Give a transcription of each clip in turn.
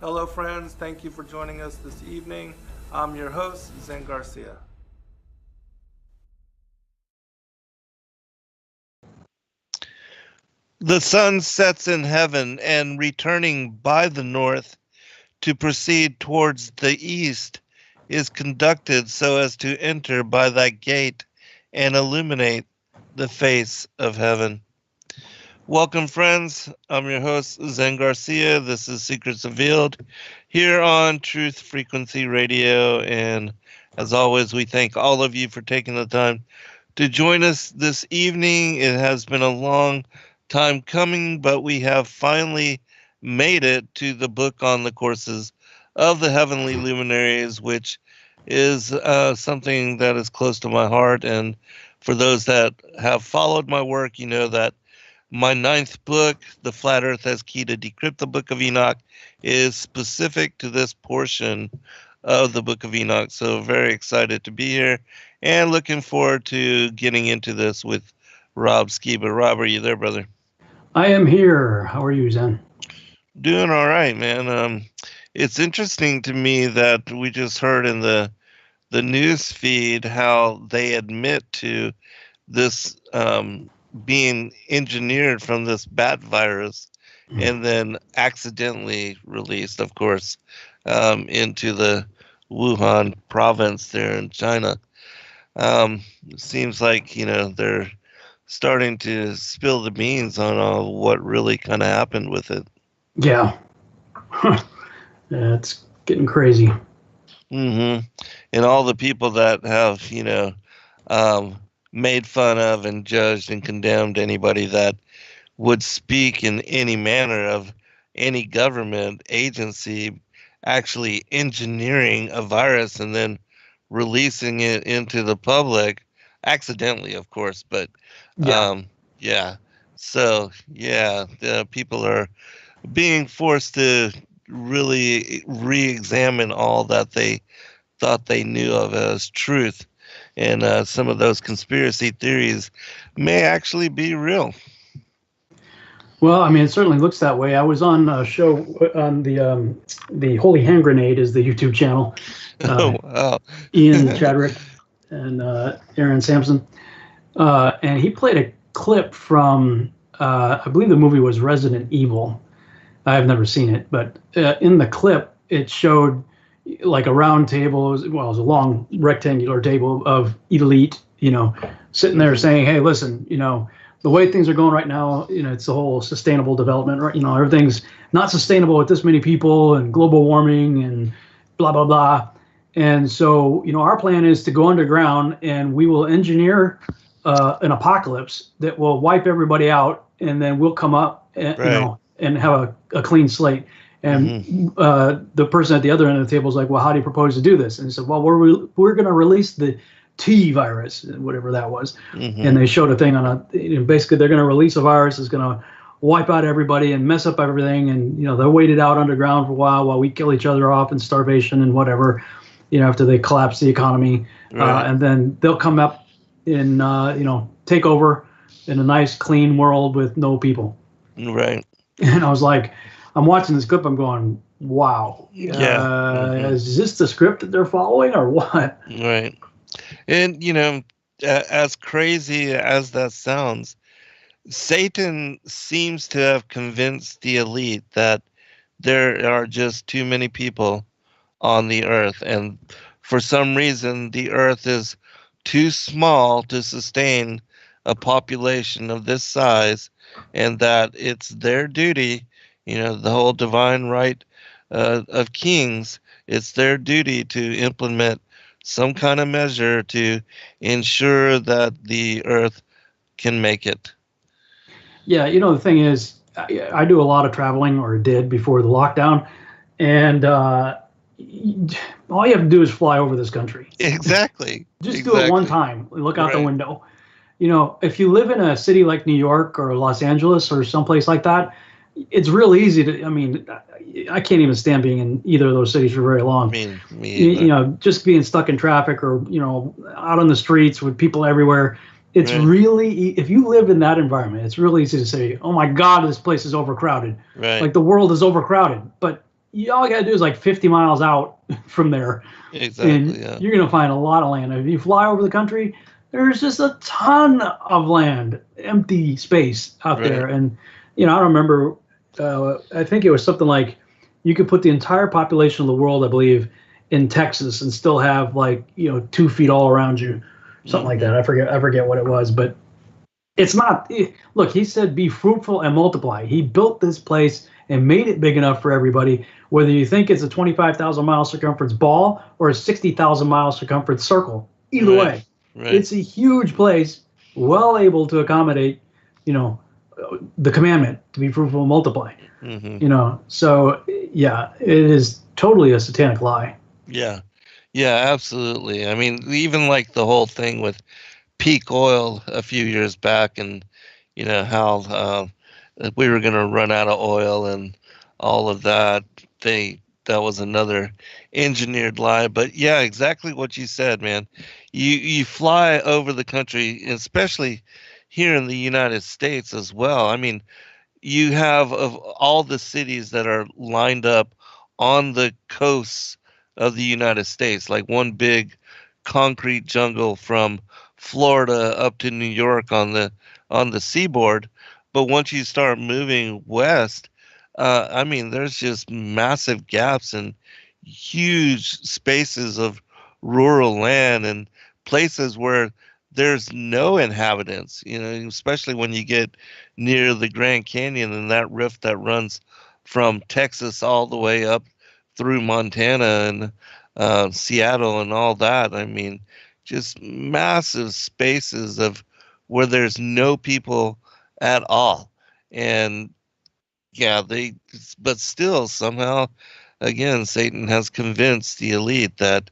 Hello, friends. Thank you for joining us this evening. I'm your host, Zen Garcia. The sun sets in heaven, and returning by the north to proceed towards the east is conducted so as to enter by that gate and illuminate the face of heaven. Welcome, friends. I'm your host, Zen Garcia. This is Secrets Revealed here on Truth Frequency Radio. And as always, we thank all of you for taking the time to join us this evening. It has been a long time coming, but we have finally made it to the book on the courses of the heavenly luminaries, which is something that is close to my heart. And for those that have followed my work, you know that my ninth book, The Flat Earth as Key to Decrypt the Book of Enoch, is specific to this portion of the Book of Enoch. So very excited to be here and looking forward to getting into this with Rob Skiba. Rob, are you there, brother? I am here. How are you, Zen? Doing all right, man. It's interesting to me that we just heard in the news feed how they admit to this being engineered from this bat virus and then accidentally released, of course, into the Wuhan province there in China. It seems like, they're starting to spill the beans on what really kind of happened with it. Yeah. Yeah, it's getting crazy. And all the people that have, made fun of and judged and condemned anybody that would speak in any manner of any government agency actually engineering a virus and then releasing it into the public accidentally, of course, but yeah. So the people are being forced to really re-examine all that they thought they knew of as truth. And some of those conspiracy theories may actually be real. Well, I mean, it certainly looks that way. I was on a show on the Holy Hand Grenade is the YouTube channel. Oh, wow. Ian Chadwick and Aaron Sampson. And he played a clip from, I believe the movie was Resident Evil. I've never seen it, but in the clip, it showed like a round table. It was a long rectangular table of elite, sitting there saying, hey, listen, the way things are going right now, it's the whole sustainable development, right? Everything's not sustainable with this many people and global warming and blah, blah, blah. And so, our plan is to go underground and we will engineer an apocalypse that will wipe everybody out, and then we'll come up and, and have a clean slate. And the person at the other end of the table is like, well, how do you propose to do this? And he said, well, we're going to release the T virus, whatever that was. And they showed a thing on basically they're going to release a virus that's going to wipe out everybody and mess up everything. And, they'll wait it out underground for a while we kill each other off in starvation and whatever, after they collapse the economy. And then they'll come up and, take over in a nice, clean world with no people. Right. And I was like, I'm watching this clip. I'm going, wow. Is this the script that they're following or what? Right. And, as crazy as that sounds, Satan seems to have convinced the elite that there are just too many people on the earth. And for some reason, the earth is too small to sustain a population of this size, and that it's their duty, the whole divine right of kings, it's their duty to implement some kind of measure to ensure that the earth can make it. Yeah, the thing is, I do a lot of traveling, or did before the lockdown, and all you have to do is fly over this country. Exactly. Just do it one time. Look out the window. If you live in a city like New York or Los Angeles or someplace like that, it's real easy to, I can't even stand being in either of those cities for very long. Me just being stuck in traffic or, out on the streets with people everywhere. It's really, if you live in that environment, it's really easy to say, oh my God, this place is overcrowded. Like the world is overcrowded. But, all you got to do is like 50 miles out from there, Exactly. and Yeah. you're going to find a lot of land. If you fly over the country, there's just a ton of land, empty space out Right. there. And, I don't remember, I think it was something like you could put the entire population of the world, I believe, in Texas and still have like, 2 feet all around you, something like that. I forget what it was, but it's not. Look, he said, be fruitful and multiply. He built this place and made it big enough for everybody, whether you think it's a 25,000-mile circumference ball or a 60,000-mile circumference circle. Either way, it's a huge place, well able to accommodate, the commandment to be fruitful and multiply. So yeah, it is totally a satanic lie. Yeah. Yeah, absolutely. I mean, even like the whole thing with peak oil a few years back, and how we were going to run out of oil and all of that. That was another engineered lie. But yeah, exactly what you said, man. You fly over the country, especially here in the United States as well. I mean, you have of all the cities that are lined up on the coasts of the United States, like one big concrete jungle from Florida up to New York on the seaboard. But once you start moving west, I mean, there's just massive gaps and huge spaces of rural land and places where there's no inhabitants, especially when you get near the Grand Canyon and that rift that runs from Texas all the way up through Montana and Seattle and all that. I mean, just massive spaces of where there's no people at all. And yeah, but still somehow, again, Satan has convinced the elite that,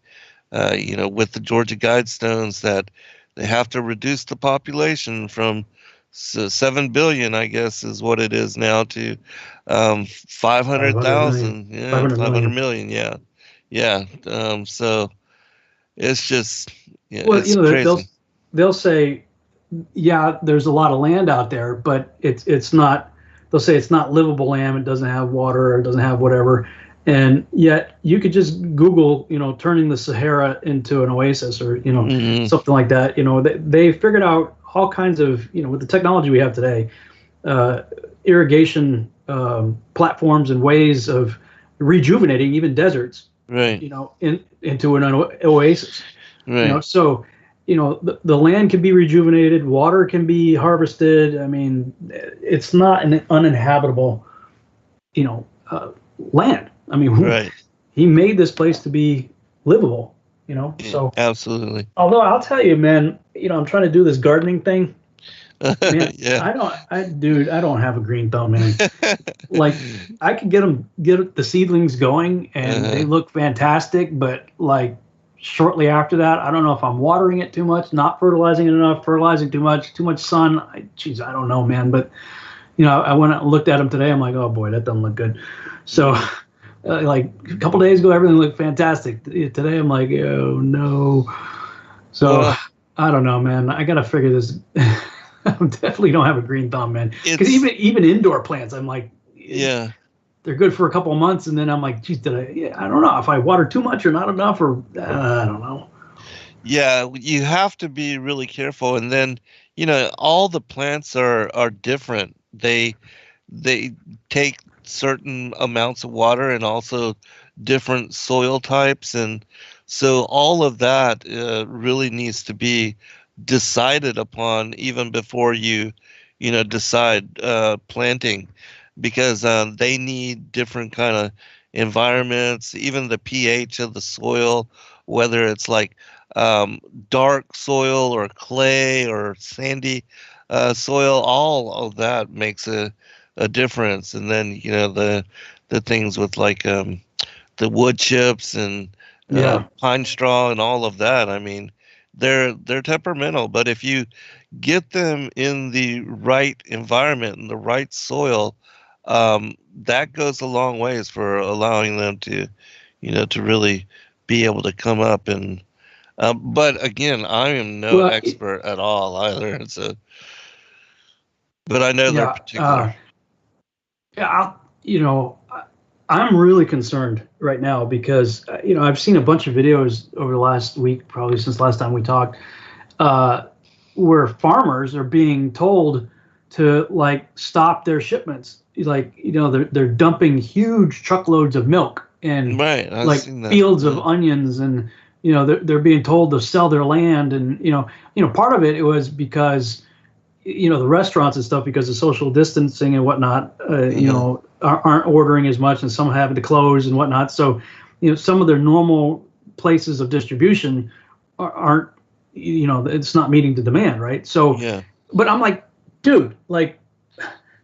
with the Georgia Guidestones, that they have to reduce the population from 7 billion, I guess, is what it is now, to 500,000. Yeah, 500 million. Yeah. Yeah. So it's just, Well, it's crazy. they'll say, yeah, there's a lot of land out there, but it's not. They'll say it's not livable land. It doesn't have water, or it doesn't have whatever. And yet you could just Google, turning the Sahara into an oasis, or something like that. They figured out all kinds of, with the technology we have today, irrigation platforms and ways of rejuvenating even deserts. Right. Into an oasis. Right. So the land can be rejuvenated, water can be harvested. I mean, it's not an uninhabitable, land. I mean, Right. He made this place to be livable, So Absolutely. Although I'll tell you, man, I'm trying to do this gardening thing. Man, Yeah. I don't have a green thumb, man. Like, I could get the seedlings going, and they look fantastic, but like shortly after that, I don't know if I'm watering it too much, not fertilizing it enough, fertilizing too much sun. I don't know, man. But I went and looked at them today. I'm like, oh boy, that doesn't look good. So, like a couple days ago, everything looked fantastic. Today, I'm like, oh no. So I don't know, man. I gotta figure this. I definitely don't have a green thumb, man. Because even indoor plants, I'm like, yeah, they're good for a couple of months, and then I'm like, geez, I don't know if I water too much or not enough, or I don't know. Yeah, you have to be really careful, and then all the plants are different. They take certain amounts of water and also different soil types, and so all of that really needs to be decided upon even before you decide planting, because they need different kind of environments, even the pH of the soil, whether it's like dark soil or clay or sandy soil. All of that makes a difference. And then the things with like the wood chips and pine straw and all of that. I mean, they're temperamental, but if you get them in the right environment and the right soil, that goes a long ways for allowing them to to really be able to come up. And but again, I am no expert at all either, so but I know they're particular. Yeah, I'm really concerned right now because I've seen a bunch of videos over the last week, probably since last time we talked, where farmers are being told to like stop their shipments. Like they're dumping huge truckloads of milk and Right, I've like seen that. fields of onions, and they're being told to sell their land, and part of it was because the restaurants and stuff, because of social distancing and whatnot, aren't ordering as much, and some having to close and whatnot. So, some of their normal places of distribution aren't, it's not meeting the demand, right? So, Yeah. but I'm like, dude, like,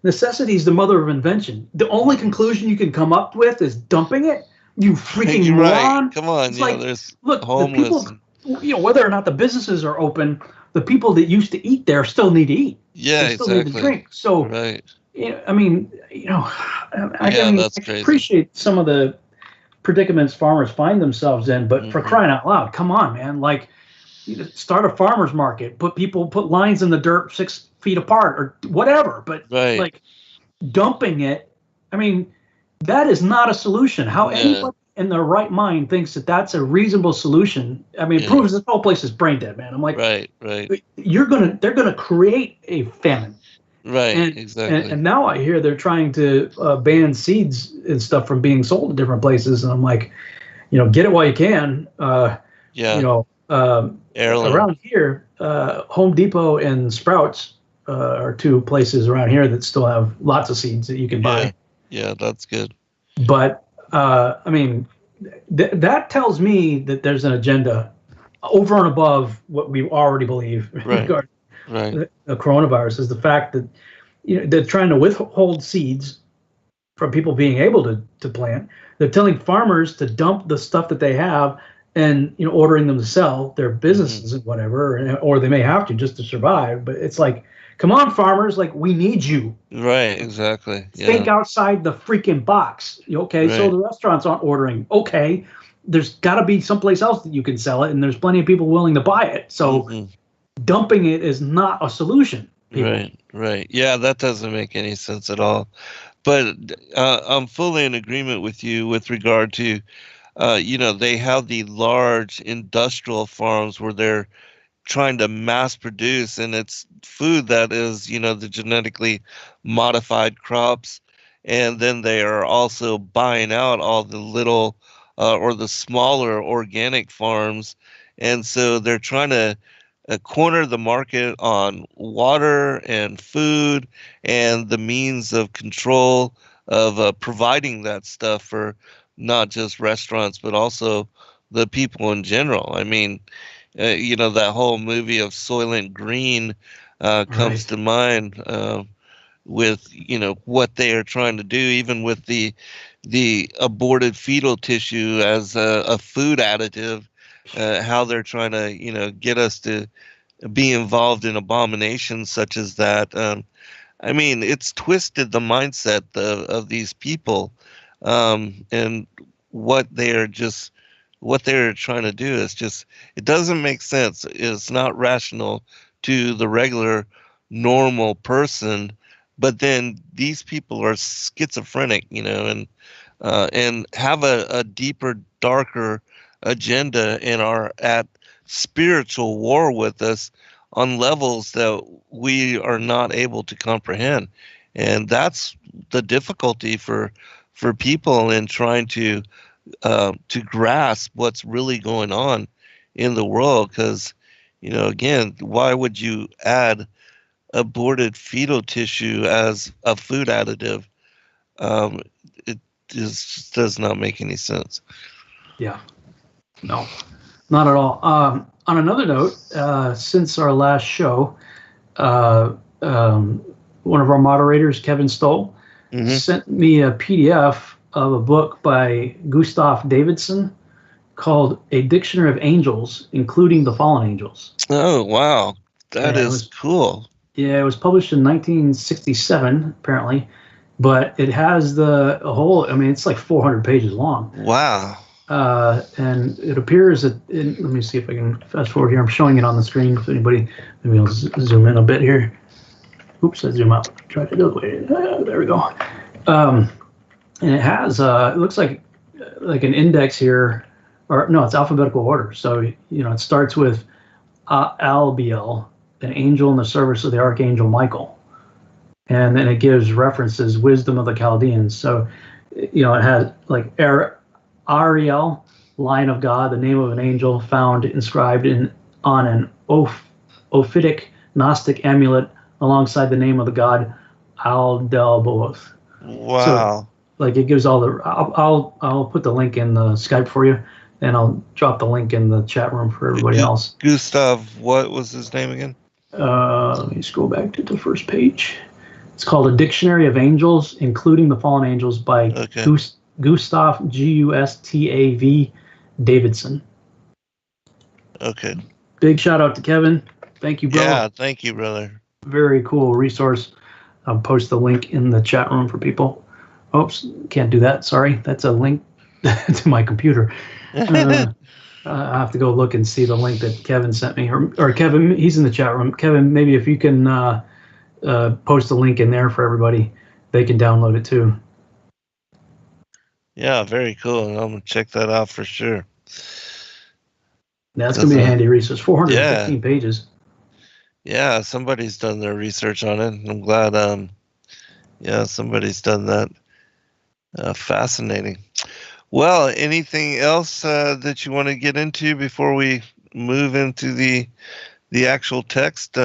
necessity is the mother of invention. The only conclusion you can come up with is dumping it. You freaking You're moron! right. Come on, It's like, there's look, homeless. the people, whether or not the businesses are open, the people that used to eat there still need to eat. Yeah, They still need to drink. So, right. I That's I crazy. appreciate some of the predicaments farmers find themselves in, but for crying out loud, come on, man! Like, start a farmers market, put lines in the dirt 6 feet apart or whatever. But Right. like dumping it, I mean, that is not a solution. How anybody in their right mind thinks that that's a reasonable solution? I mean, it proves this whole place is brain dead, man. I'm like, right. they're gonna create a famine. Right, exactly. And now I hear they're trying to ban seeds and stuff from being sold in different places, and I'm like, get it while you can. Around here, Home Depot and Sprouts are 2 places around here that still have lots of seeds that you can buy. Yeah, that's good. But I mean, that tells me that there's an agenda over and above what we already believe regarding the coronavirus. Is the fact that they're trying to withhold seeds from people being able to plant. They're telling farmers to dump the stuff that they have, and ordering them to sell their businesses and whatever, or they may have to just to survive. But it's like, come on, farmers, like, we need you. Right, exactly. Think outside the freaking box. Okay, so the restaurants aren't ordering. Okay, there's got to be someplace else that you can sell it, and there's plenty of people willing to buy it. So dumping it is not a solution. People. Right. Yeah, that doesn't make any sense at all. But I'm fully in agreement with you with regard to, they have the large industrial farms where they're trying to mass produce, and it's food that is, the genetically modified crops. And then they are also buying out all the little or the smaller organic farms. And so they're trying to corner the market on water and food and the means of control of providing that stuff for not just restaurants, but also the people in general. I mean, that whole movie of Soylent Green comes to mind with, what they are trying to do, even with the aborted fetal tissue as a food additive, how they're trying to, get us to be involved in abominations such as that. I mean, it's twisted the mindset of these people, and what they're trying to do is just, it doesn't make sense. It's not rational to the regular normal person, but then these people are schizophrenic, and have a deeper, darker agenda and are at spiritual war with us on levels that we are not able to comprehend. And that's the difficulty for people in trying to grasp what's really going on in the world. Because, again, why would you add aborted fetal tissue as a food additive? It just does not make any sense. Yeah. No, not at all. On another note, since our last show, one of our moderators, Kevin Stoll, sent me a PDF of a book by Gustav Davidson called A Dictionary of Angels, including the Fallen Angels. Oh, wow. That is cool. Yeah, it was published in 1967, apparently, but it has the whole, I mean, it's like 400 pages long. Wow. And it appears that, let me see if I can fast forward here. I'm showing it on the screen. If anybody, maybe I'll zoom in a bit here. Oops, I zoom out. Try to do it. There we go. and it has it looks like an index here, or no, it's alphabetical order. So it starts with Albiel, an angel in the service of the archangel Michael, and then it gives references wisdom of the Chaldeans. So it has like Ariel, line of God, the name of an angel found inscribed on an Ophitic Gnostic amulet alongside the name of the god Aldelboeth. Wow. So, like, it gives all the. I'll put the link in the Skype for you, and I'll drop the link in the chat room for everybody else. Gustav, what was his name again? Let me scroll back to the first page. It's called A Dictionary of Angels, Including the Fallen Angels by Gustav, Gustav Davidson. Okay. Big shout out to Kevin. Thank you, bro. Yeah, thank you, brother. Very cool resource. I'll post the link in the chat room for people. Oops, can't do that. Sorry. That's a link to my computer. I have to go look and see the link that Kevin sent me. Or Kevin, he's in the chat room. Kevin, maybe if you can post a link in there for everybody, they can download it too. Yeah, very cool. I'm going to check that out for sure. That's going to be a handy resource. 415 pages. Yeah, somebody's done their research on it. I'm glad, somebody's done that. Fascinating. Well, anything else that you want to get into before we move into the actual text?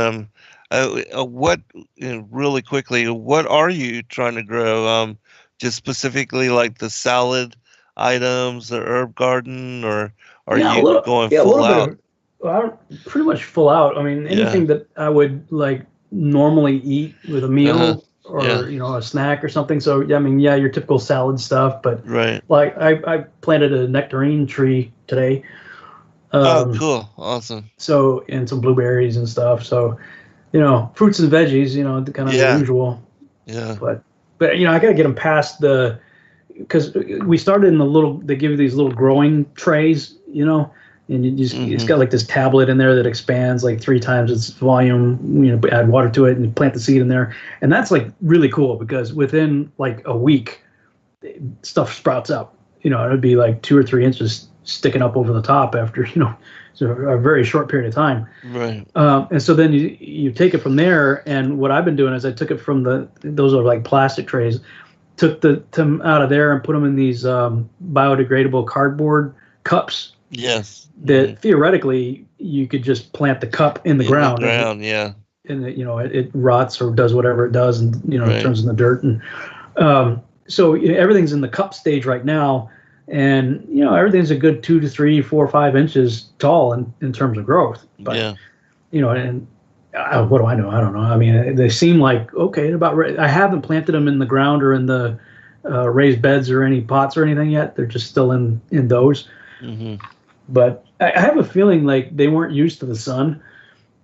What, really quickly, what are you trying to grow? Just specifically like the salad items, the herb garden, or are you going full out? Well, pretty much full out. I mean, anything that I would like normally eat with a meal or a snack or something. So I mean, your typical salad stuff. But like I planted a nectarine tree today. Oh, cool, awesome. So and some blueberries and stuff. So fruits and veggies. Kind of the usual. Yeah. But I got to get them past because we started in the little. They give you these little growing trays. And you just it's got like this tablet in there that expands like 3 times its volume. Add water to it and plant the seed in there, and that's like really cool because within like a week, stuff sprouts up. It'd be like 2 or 3 inches sticking up over the top after so a very short period of time. Right. And so then you take it from there, and what I've been doing is I took it from those are like plastic trays, took them out of there and put them in these biodegradable cardboard cups. Yes. That theoretically you could just plant the cup in the ground. And it rots or does whatever it does, and it turns into dirt. And so everything's in the cup stage right now, and everything's a good 2 to 3, 4, 5 inches tall in terms of growth. But and what do I know? I don't know. I mean, they seem like okay. I haven't planted them in the ground or in the raised beds or any pots or anything yet. They're just still in those. Mm-hmm. But I have a feeling like they weren't used to the sun,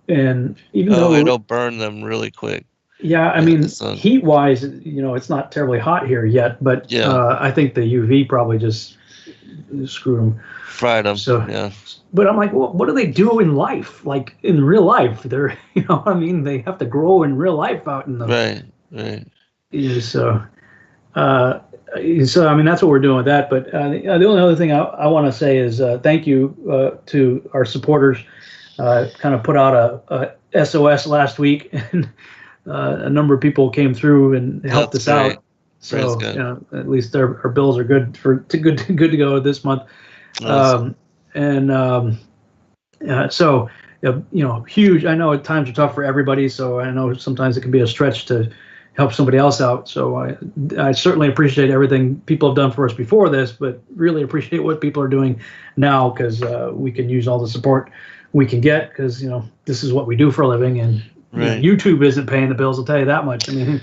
and even though it'll burn them really quick. Yeah, I mean, heat-wise, it's not terribly hot here yet, but I think the UV probably just screwed them, fried them. So, but I'm like, well, what do they do in life? Like in real life, they're they have to grow in real life out in the right. So I mean that's what we're doing with that. But the only other thing I want to say is thank you to our supporters. Kind of put out a SOS last week, and a number of people came through and helped us out. So at least our bills are good to go this month. Awesome. So huge. I know at times are tough for everybody. So I know sometimes it can be a stretch to help somebody else out. So I certainly appreciate everything people have done for us before this, but really appreciate what people are doing now because we can use all the support we can get because, this is what we do for a living. And YouTube isn't paying the bills, I'll tell you that much. I mean,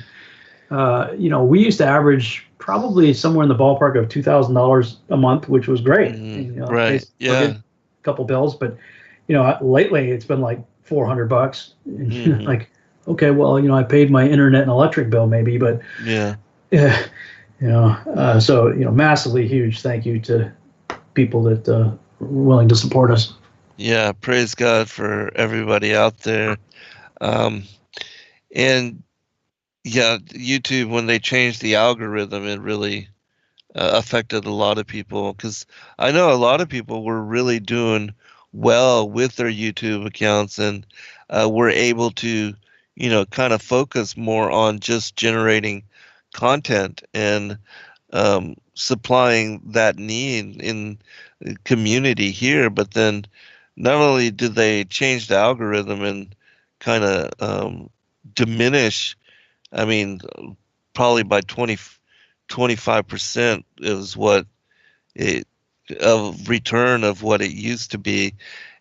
we used to average probably somewhere in the ballpark of $2,000 a month, which was great. A couple bills, but, lately it's been like $400 and like, okay, well, I paid my internet and electric bill maybe, but so massively huge thank you to people that are willing to support us. Yeah, praise God for everybody out there. And YouTube, when they changed the algorithm, it really affected a lot of people, because I know a lot of people were really doing well with their YouTube accounts and were able to, kind of focus more on just generating content and supplying that need in the community here. But then not only did they change the algorithm and kind of diminish, I mean, probably by 25% is what it of return of what it used to be.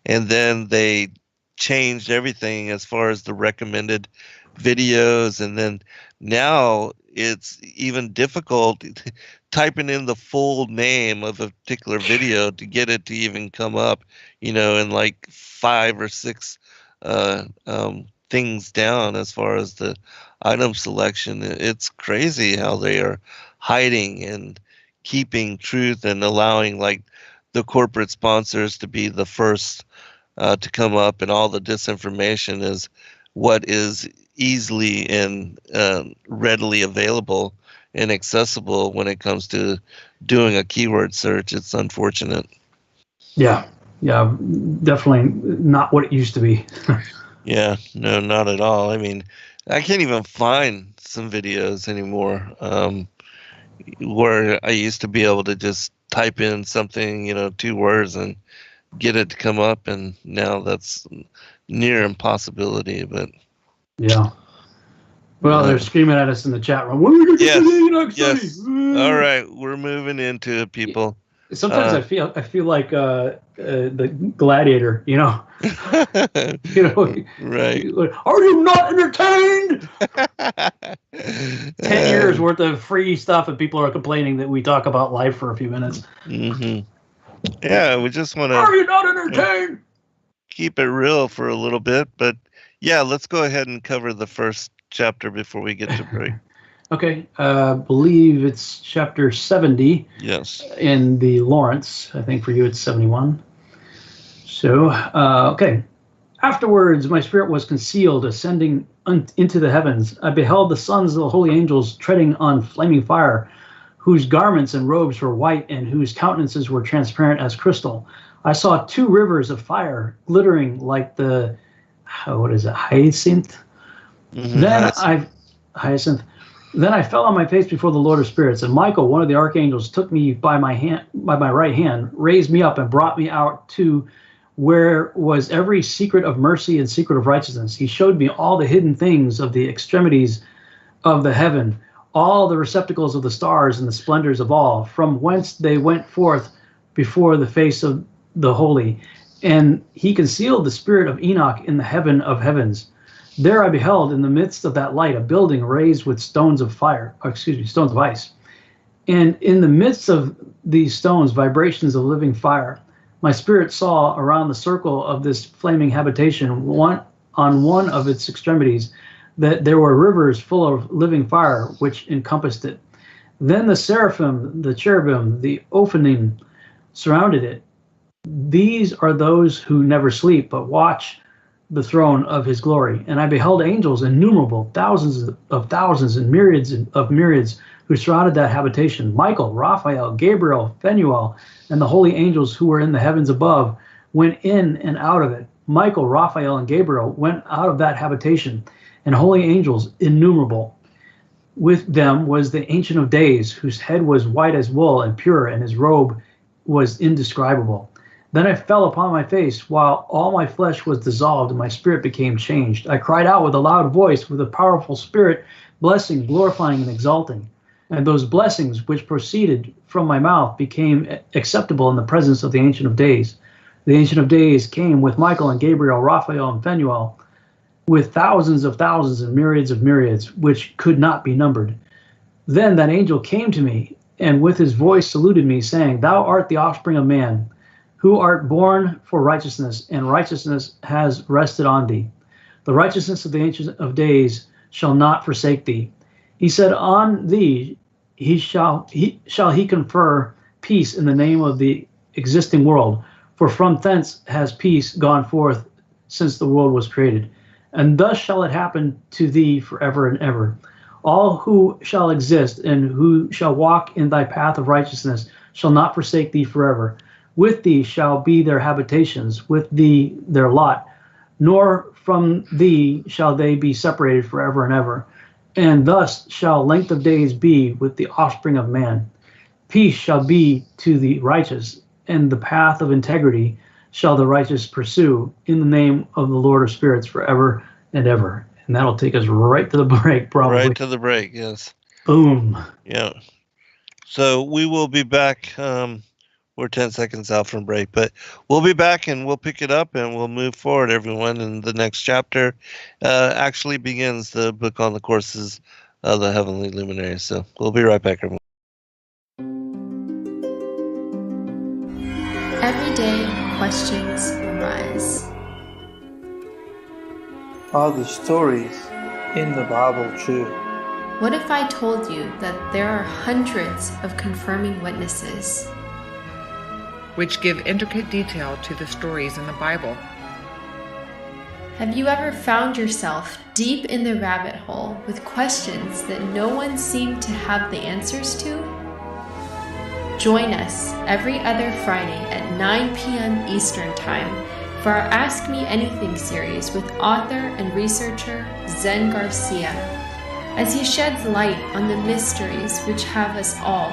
And then they changed everything as far as the recommended videos. And then now it's even difficult typing in the full name of a particular video to get it to even come up, in like 5 or 6 things down as far as the item selection. It's crazy how they are hiding and keeping truth and allowing like the corporate sponsors to be the first to come up, and all the disinformation is what is easily and readily available and accessible when it comes to doing a keyword search. It's unfortunate. Yeah, definitely not what it used to be. Yeah, no, not at all. I mean, I can't even find some videos anymore where I used to be able to just type in something, 2 words and get it to come up, and now that's near impossibility. But yeah. Well, they're screaming at us in the chat room. When are we going to get to the Enoch study? Yes. All right, we're moving into it, people. Sometimes I feel like the gladiator, Right. Are you not entertained? 10 years worth of free stuff, and people are complaining that we talk about life for a few minutes. Mm-hmm. Yeah, we just want to. Are you not entertained? Keep it real for a little bit, but yeah, let's go ahead and cover the first chapter before we get to break. Okay, believe it's chapter 70. Yes. In the Lawrence, I think for you it's 71. So, okay. Afterwards, my spirit was concealed, ascending into the heavens. I beheld the sons of the holy angels treading on flaming fire, whose garments and robes were white and whose countenances were transparent as crystal. I saw 2 rivers of fire glittering like the, hyacinth? Mm-hmm. Hyacinth. Then I fell on my face before the Lord of Spirits, and Michael, one of the archangels, took me by my right hand, raised me up, and brought me out to where was every secret of mercy and secret of righteousness. He showed me all the hidden things of the extremities of the heaven, all the receptacles of the stars and the splendors of all, from whence they went forth before the face of the holy. And he concealed the spirit of Enoch in the heaven of heavens. There I beheld in the midst of that light a building raised with stones of ice. And in the midst of these stones, vibrations of living fire. My spirit saw around the circle of this flaming habitation, on one of its extremities, that there were rivers full of living fire, which encompassed it. Then the seraphim, the cherubim, the ophanim surrounded it. These are those who never sleep, but watch the throne of his glory. And I beheld angels innumerable, thousands of thousands and myriads of myriads, who surrounded that habitation. Michael, Raphael, Gabriel, Phanuel, and the holy angels who were in the heavens above went in and out of it. Michael, Raphael, and Gabriel went out of that habitation, and holy angels innumerable. With them was the Ancient of Days, whose head was white as wool and pure, and his robe was indescribable. Then I fell upon my face, while all my flesh was dissolved, and my spirit became changed. I cried out with a loud voice, with a powerful spirit, blessing, glorifying, and exalting. And those blessings which proceeded from my mouth became acceptable in the presence of the Ancient of Days. The Ancient of Days came with Michael and Gabriel, Raphael and Phanuel, with thousands of thousands and myriads of myriads, which could not be numbered. Then that angel came to me, and with his voice saluted me, saying, Thou art the offspring of man, who art born for righteousness, and righteousness has rested on thee. The righteousness of the Ancient of Days shall not forsake thee. He said, On thee he shall confer peace in the name of the existing world, for from thence has peace gone forth since the world was created. And thus shall it happen to thee forever and ever. All who shall exist and who shall walk in thy path of righteousness shall not forsake thee forever. With thee shall be their habitations, with thee their lot, nor from thee shall they be separated forever and ever. And thus shall length of days be with the offspring of man. Peace shall be to the righteous, and the path of integrity shall the righteous pursue in the name of the Lord of spirits forever and ever. And that'll take us right to the break, probably. Right to the break, yes. Boom. Yeah. So we will be back. We're 10 seconds out from break, but we'll be back and we'll pick it up and we'll move forward, everyone. And the next chapter actually begins the book on the courses of the Heavenly Luminaries. So we'll be right back, everyone. Every day, questions arise. Are the stories in the Bible true? What if I told you that there are hundreds of confirming witnesses, which give intricate detail to the stories in the Bible? Have you ever found yourself deep in the rabbit hole with questions that no one seemed to have the answers to? Join us every other Friday at 9 p.m. Eastern Time for our Ask Me Anything series with author and researcher Zen Garcia, as he sheds light on the mysteries which have us all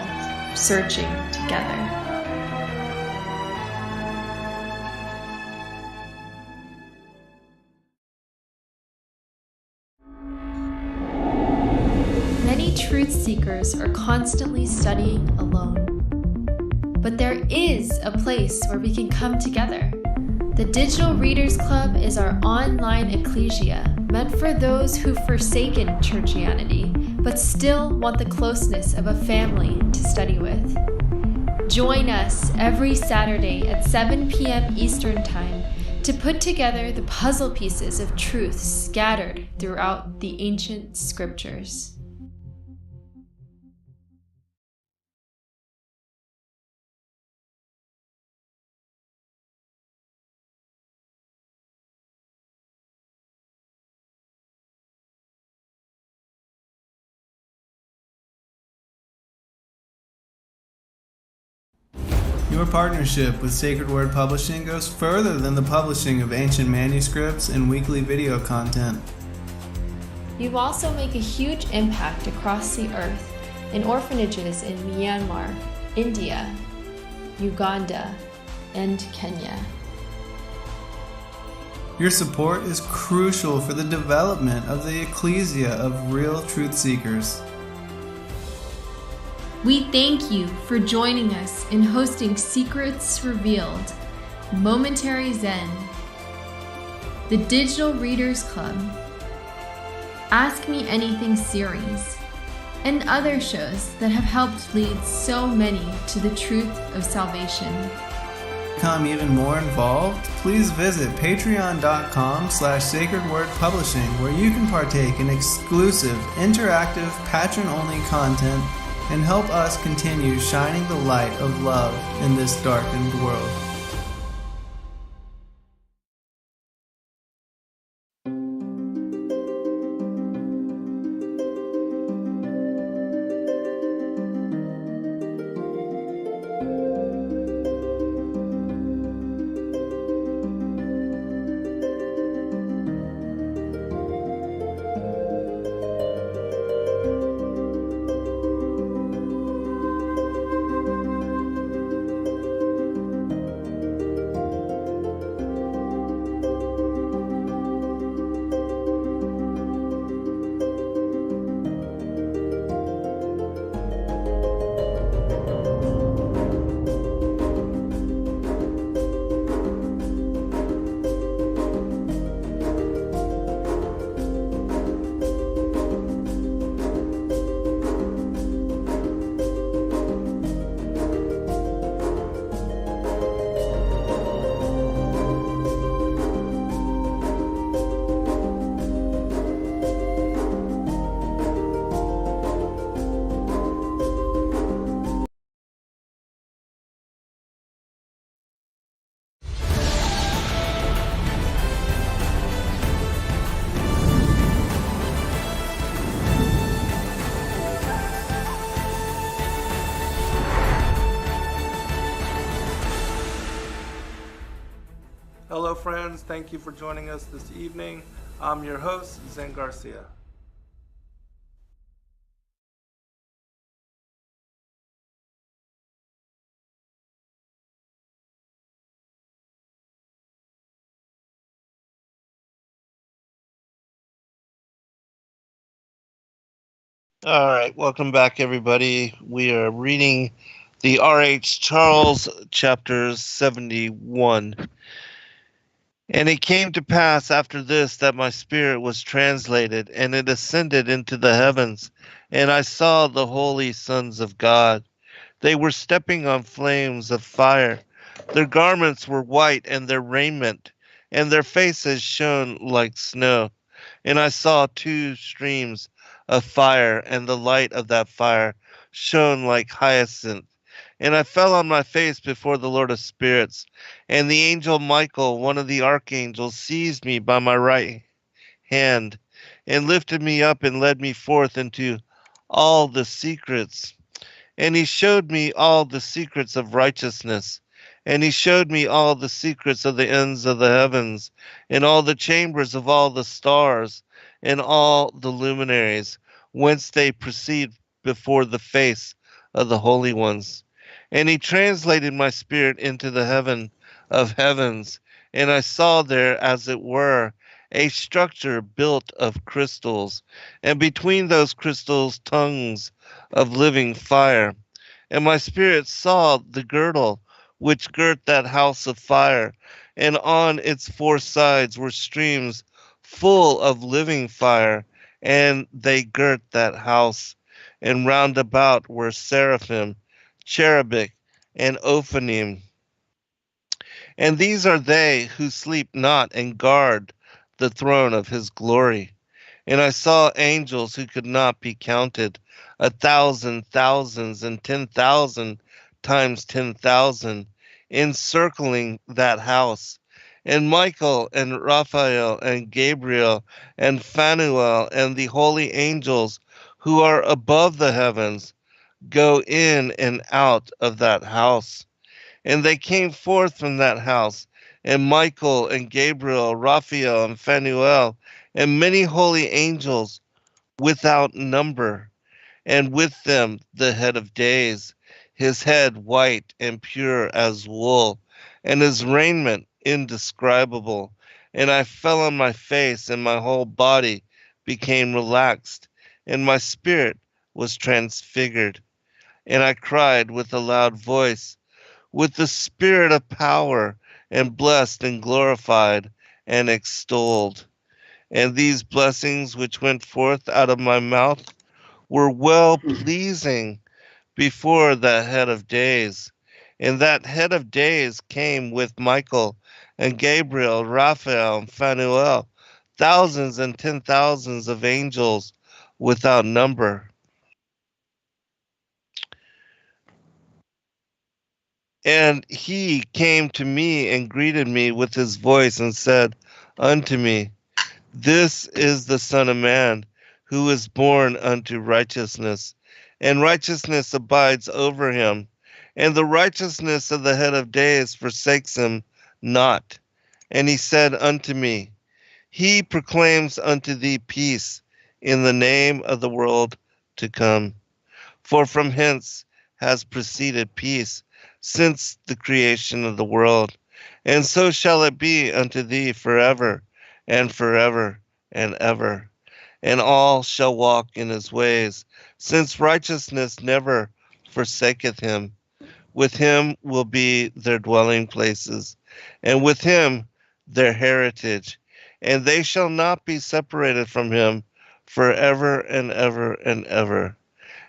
searching together. Many truth seekers are constantly studying alone. But there is a place where we can come together. The Digital Readers Club is our online ecclesia meant for those who've forsaken churchianity but still want the closeness of a family to study with. Join us every Saturday at 7 p.m. Eastern Time to put together the puzzle pieces of truth scattered throughout the ancient scriptures. Your partnership with Sacred Word Publishing goes further than the publishing of ancient manuscripts and weekly video content. You also make a huge impact across the earth in orphanages in Myanmar, India, Uganda, and Kenya. Your support is crucial for the development of the ecclesia of real truth seekers. We thank you for joining us in hosting Secrets Revealed, Momentary Zen, the Digital Readers Club, Ask Me Anything series, and other shows that have helped lead so many to the truth of salvation. To become even more involved, please visit patreon.com/sacredwordpublishing, where you can partake in exclusive, interactive, patron-only content and help us continue shining the light of love in this darkened world. Hello, friends. Thank you for joining us this evening. I'm your host, Zen Garcia. All right, welcome back, everybody. We are reading the R.H. Charles, chapter 71. And it came to pass after this that my spirit was translated, and it ascended into the heavens, and I saw the holy sons of God. They were stepping on flames of fire. Their garments were white, and their raiment, and their faces shone like snow. And I saw two streams of fire, and the light of that fire shone like hyacinth. And I fell on my face before the Lord of spirits. And the angel Michael, one of the archangels, seized me by my right hand, and lifted me up and led me forth into all the secrets. And he showed me all the secrets of righteousness. And he showed me all the secrets of the ends of the heavens, and all the chambers of all the stars, and all the luminaries, whence they proceed before the face of the holy ones. And he translated my spirit into the heaven of heavens, and I saw there, as it were, a structure built of crystals, and between those crystals tongues of living fire. And my spirit saw the girdle which girt that house of fire, and on its four sides were streams full of living fire, and they girt that house. And round about were seraphim, cherubic, and ophanim. And these are they who sleep not and guard the throne of his glory. And I saw angels who could not be counted, 1,000 thousands and 10,000 times 10,000, encircling that house. And Michael and Raphael and Gabriel and Phanuel and the holy angels who are above the heavens go in and out of that house. And they came forth from that house, and Michael and Gabriel, Raphael and Phanuel, and many holy angels without number, and with them the head of days, his head white and pure as wool, and his raiment indescribable. And I fell on my face, and my whole body became relaxed, and my spirit was transfigured. And I cried with a loud voice, with the spirit of power, and blessed and glorified and extolled. And these blessings which went forth out of my mouth were well pleasing before the head of days. And that head of days came with Michael and Gabriel, Raphael, and Phanuel, thousands and 10,000s of angels without number. And he came to me and greeted me with his voice and said unto me, This is the Son of Man, who is born unto righteousness, and righteousness abides over him. And the righteousness of the head of days forsakes him not. And he said unto me, He proclaims unto thee peace in the name of the world to come. For from hence has proceeded peace since the creation of the world. And so shall it be unto thee forever and forever and ever. And all shall walk in his ways, since righteousness never forsaketh him. With him will be their dwelling places, and with him their heritage. And they shall not be separated from him forever and ever and ever.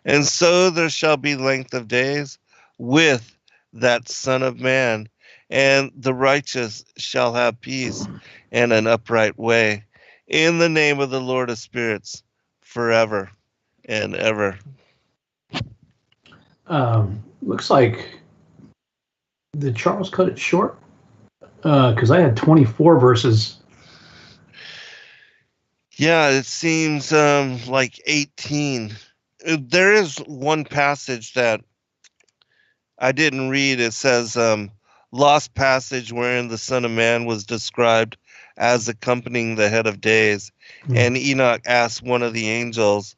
And so there shall be length of days with that Son of Man, and the righteous shall have peace and an upright way, in the name of the Lord of spirits, forever and ever. Looks like did Charles cut it short? Because I had 24 verses. Yeah, it seems like 18. There is one passage that I didn't read. It says, lost passage wherein the Son of Man was described as accompanying the head of days. And Enoch asked one of the angels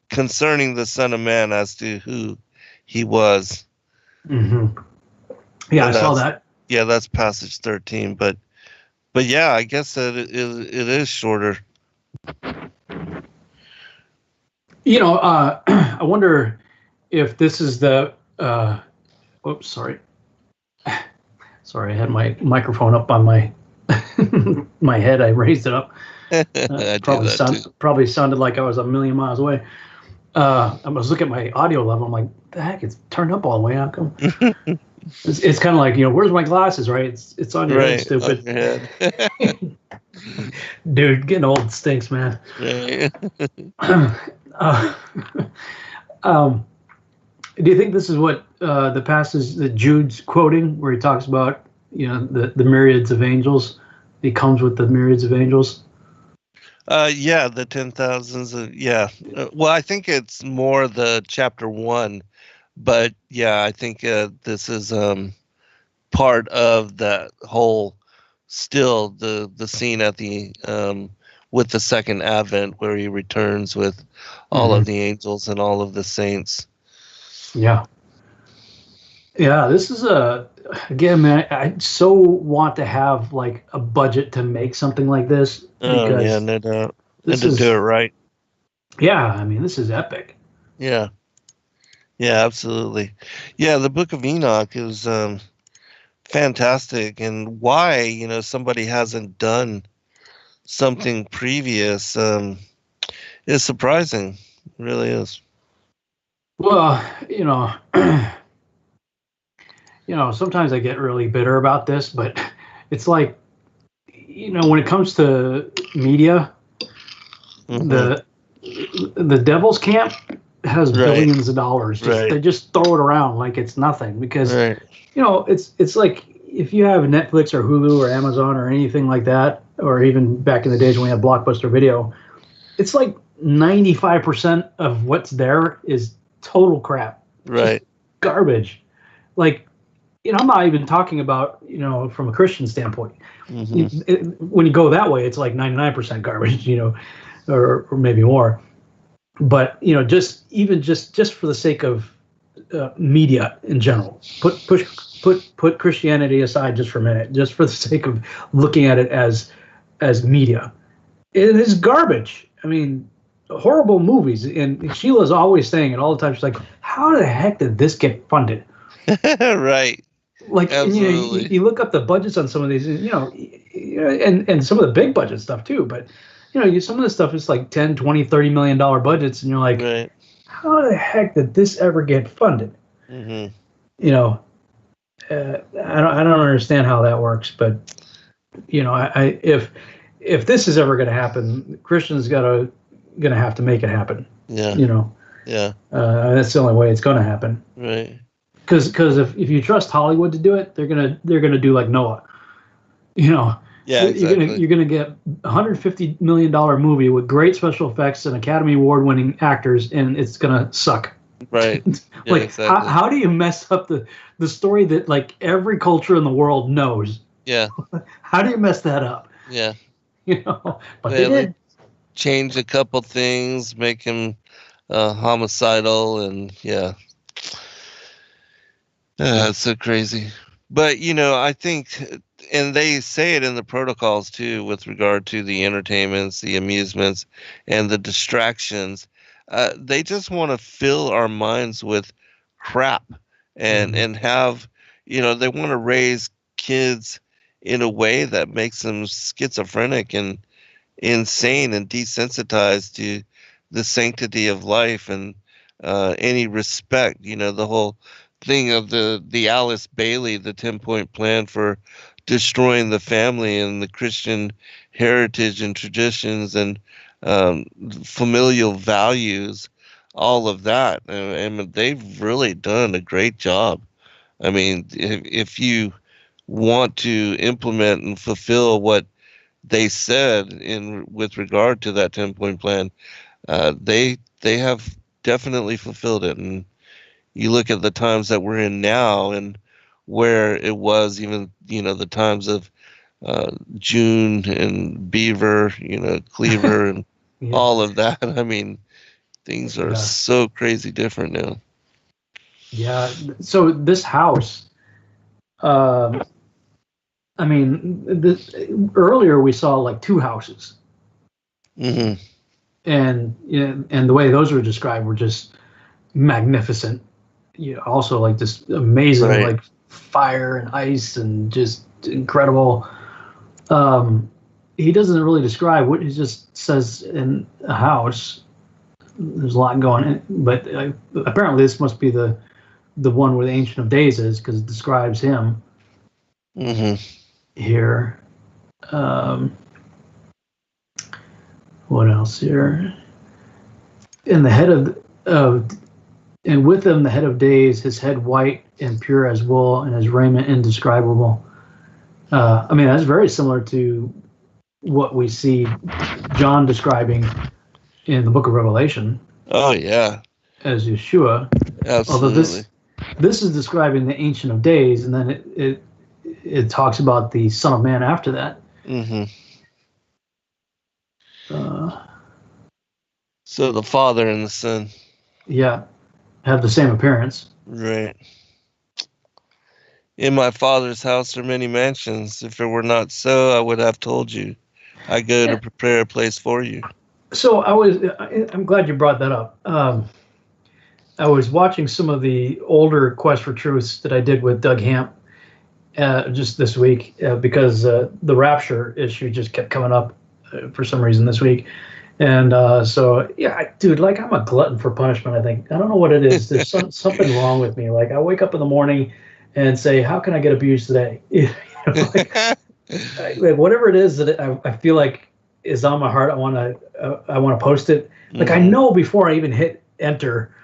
concerning the Son of Man as to who he was. Mm-hmm. Yeah, And I saw that. Yeah, that's passage 13. But yeah, I guess that it is shorter. I wonder if this is the. Oops, sorry. Sorry, I had my microphone up on my my head. I raised it up. Probably sounded like I was a million miles away. I was looking at my audio level. I'm like, the heck, it's turned up all the way. How come? It's kind of like, where's my glasses, right? It's on your head, stupid. On your head. Dude, getting old stinks, man. Right. Do you think this is what the passage that Jude's quoting, where he talks about, the myriads of angels? He comes with the myriads of angels. Yeah, the 10,000s. Yeah. Well, I think it's more the chapter 1, but yeah, I think this is part of that whole. Still, the scene at the with the second advent, where he returns with all of the angels and all of the saints. Yeah. This is again, man. I so want to have like a budget to make something like this. Because yeah, no doubt. And to do it right. Yeah, I mean, this is epic. Yeah. Yeah, absolutely. Yeah, the Book of Enoch is fantastic, and why somebody hasn't done something previous is surprising. It really is. Well, sometimes I get really bitter about this, but it's like, when it comes to media, the devil's camp has billions of dollars. They just throw it around like it's nothing, because it's like, if you have Netflix or Hulu or Amazon or anything like that, or even back in the days when we had Blockbuster Video, it's like 95% of what's there is total crap. Right. Just garbage. Like, I'm not even talking about, from a Christian standpoint. When you go that way, it's like 99% garbage, or maybe more. But, just for the sake of media in general, put Christianity aside just for a minute, just for the sake of looking at it as media. It is garbage. I mean, horrible movies. And Sheila's always saying it all the time. She's like, how the heck did this get funded? Right. Like, you look up the budgets on some of these, and some of the big budget stuff too. But, some of the stuff is like 10, 20, $30 million budgets. And you're like, how the heck did this ever get funded? I don't understand how that works, but if this is ever going to happen, Christians gonna have to make it happen. Yeah. That's the only way it's going to happen. Right. Because if you trust Hollywood to do it, they're gonna do like Noah. Yeah. Exactly. You're gonna get $150 million movie with great special effects and Academy Award winning actors, and it's gonna suck. Right. Yeah, like, exactly. How do you mess up the story that like every culture in the world knows? Yeah. How do you mess that up? Yeah. But they did. Change a couple things, make him homicidal, and that's so crazy. But I think, and they say it in the protocols too, with regard to the entertainments, the amusements, and the distractions. They just want to fill our minds with crap and have, they want to raise kids in a way that makes them schizophrenic and insane and desensitized to the sanctity of life and any respect. The whole thing of the Alice Bailey, the 10-point plan for destroying the family and the Christian heritage and traditions and familial values, all of that. And they've really done a great job. I mean, if you want to implement and fulfill what they said with regard to that 10-point plan, they have definitely fulfilled it. And you look at the times that we're in now and where it was, even, the times of June and Beaver, Cleaver and Yeah. all of that. I mean, things are so crazy different now. Yeah. So this house, I mean, earlier we saw like two houses. Mm-hmm. And the way those were described were just magnificent. Also like this amazing like fire and ice and just incredible. He doesn't really describe what he just says in a house. There's a lot going in, but apparently this must be the one where the Ancient of Days is, because it describes him here. What else here? And the head and with him the head of days, his head white and pure as wool, and his raiment indescribable. I mean, that's very similar to what we see John describing in the Book of Revelation. Oh yeah, as Yeshua. Absolutely. Although this is describing the Ancient of Days, and then it talks about the Son of Man after that. Mm-hmm. So the Father and the Son. Yeah, have the same appearance. Right. In my Father's house are many mansions. If it were not so, I would have told you. I go to prepare a place for you. So I'm glad you brought that up. I was watching some of the older Quest for Truths that I did with Doug Hamp just this week because the Rapture issue just kept coming up for some reason this week. And so, yeah, dude, like I'm a glutton for punishment, I think. I don't know what it is. There's something wrong with me. Like I wake up in the morning and say, how can I get abused today? Like whatever it is that I feel like is on my heart, I want to post it. Like I know before I even hit enter,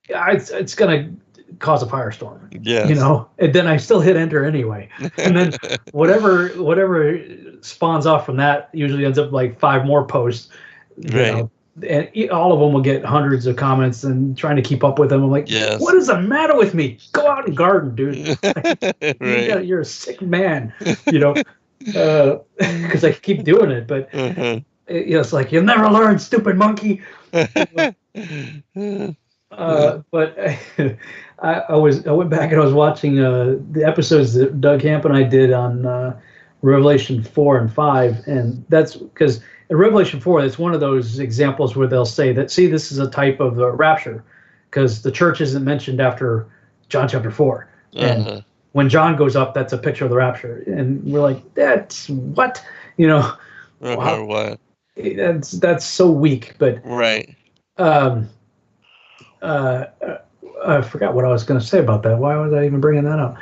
it's gonna cause a firestorm. Yes. And then I still hit enter anyway. And then whatever spawns off from that usually ends up like 5 more posts. Right. And all of them will get hundreds of comments, and trying to keep up with them. I'm like, What is the matter with me? Go out and garden, dude. Right. You're a sick man, because I keep doing it. But it's like, you'll never learn, stupid monkey. But I went back and I was watching the episodes that Doug Hamp and I did on Revelation 4 and 5, and that's because in Revelation 4, it's one of those examples where they'll say that, see, this is a type of the rapture, because the church isn't mentioned after John chapter 4. And when John goes up, that's a picture of the rapture. And we're like, that's what? Wow, what? That's so weak. But right. I forgot what I was going to say about that. Why was I even bringing that up?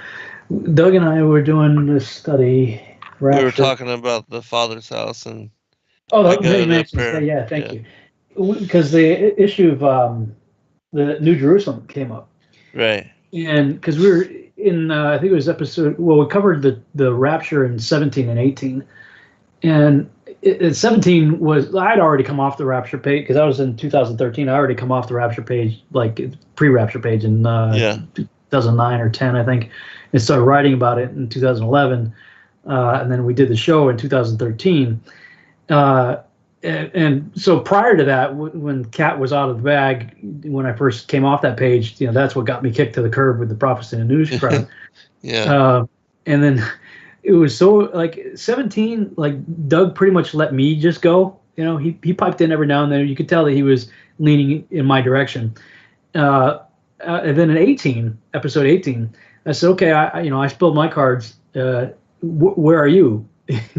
Doug and I were doing this study. Rapture. We were talking about the Father's house and. Oh, the many mansions. Yeah, thank you. Because the issue of the New Jerusalem came up. Right. And because we were in, I think it was we covered the rapture in 17 and 18. And 17 was, I'd already come off the rapture page, because I was in 2013. I already come off the rapture page, like pre-rapture page in 2009 or 10, I think, and started writing about it in 2011. And then we did the show in 2013. And so prior to that, when Cat was out of the bag, when I first came off that page, that's what got me kicked to the curb with the Prophecy in the News crowd. And then it was so like 17, like Doug pretty much let me just go. He piped in every now and then. You could tell that he was leaning in my direction. And then in 18, episode 18, I said, okay, I spilled my cards. Where are you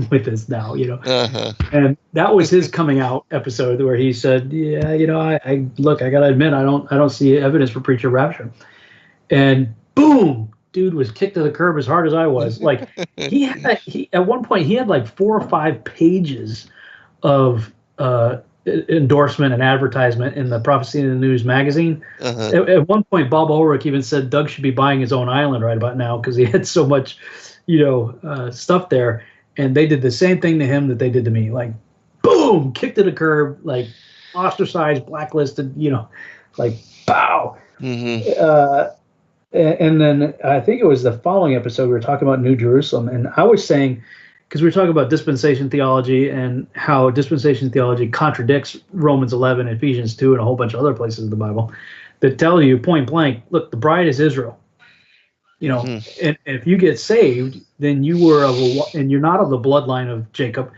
with this now? And that was his coming out episode where he said, yeah, I look, I gotta admit, I don't see evidence for preacher rapture. And boom, dude was kicked to the curb as hard as I was. Like he at one point he had like 4 or 5 pages of endorsement and advertisement in the Prophecy in the News magazine. At one point, Bob Ulrich even said Doug should be buying his own island right about now, because he had so much, stuff there. And they did the same thing to him that they did to me. Like, boom, kicked to the curb, like ostracized, blacklisted, like, pow. And then I think it was the following episode we were talking about New Jerusalem, and I was saying, because we were talking about dispensation theology and how dispensation theology contradicts Romans 11, Ephesians 2, and a whole bunch of other places in the Bible that tell you point blank, look, the bride is Israel. You know, and if you get saved, then you were and you're not of the bloodline of Jacob,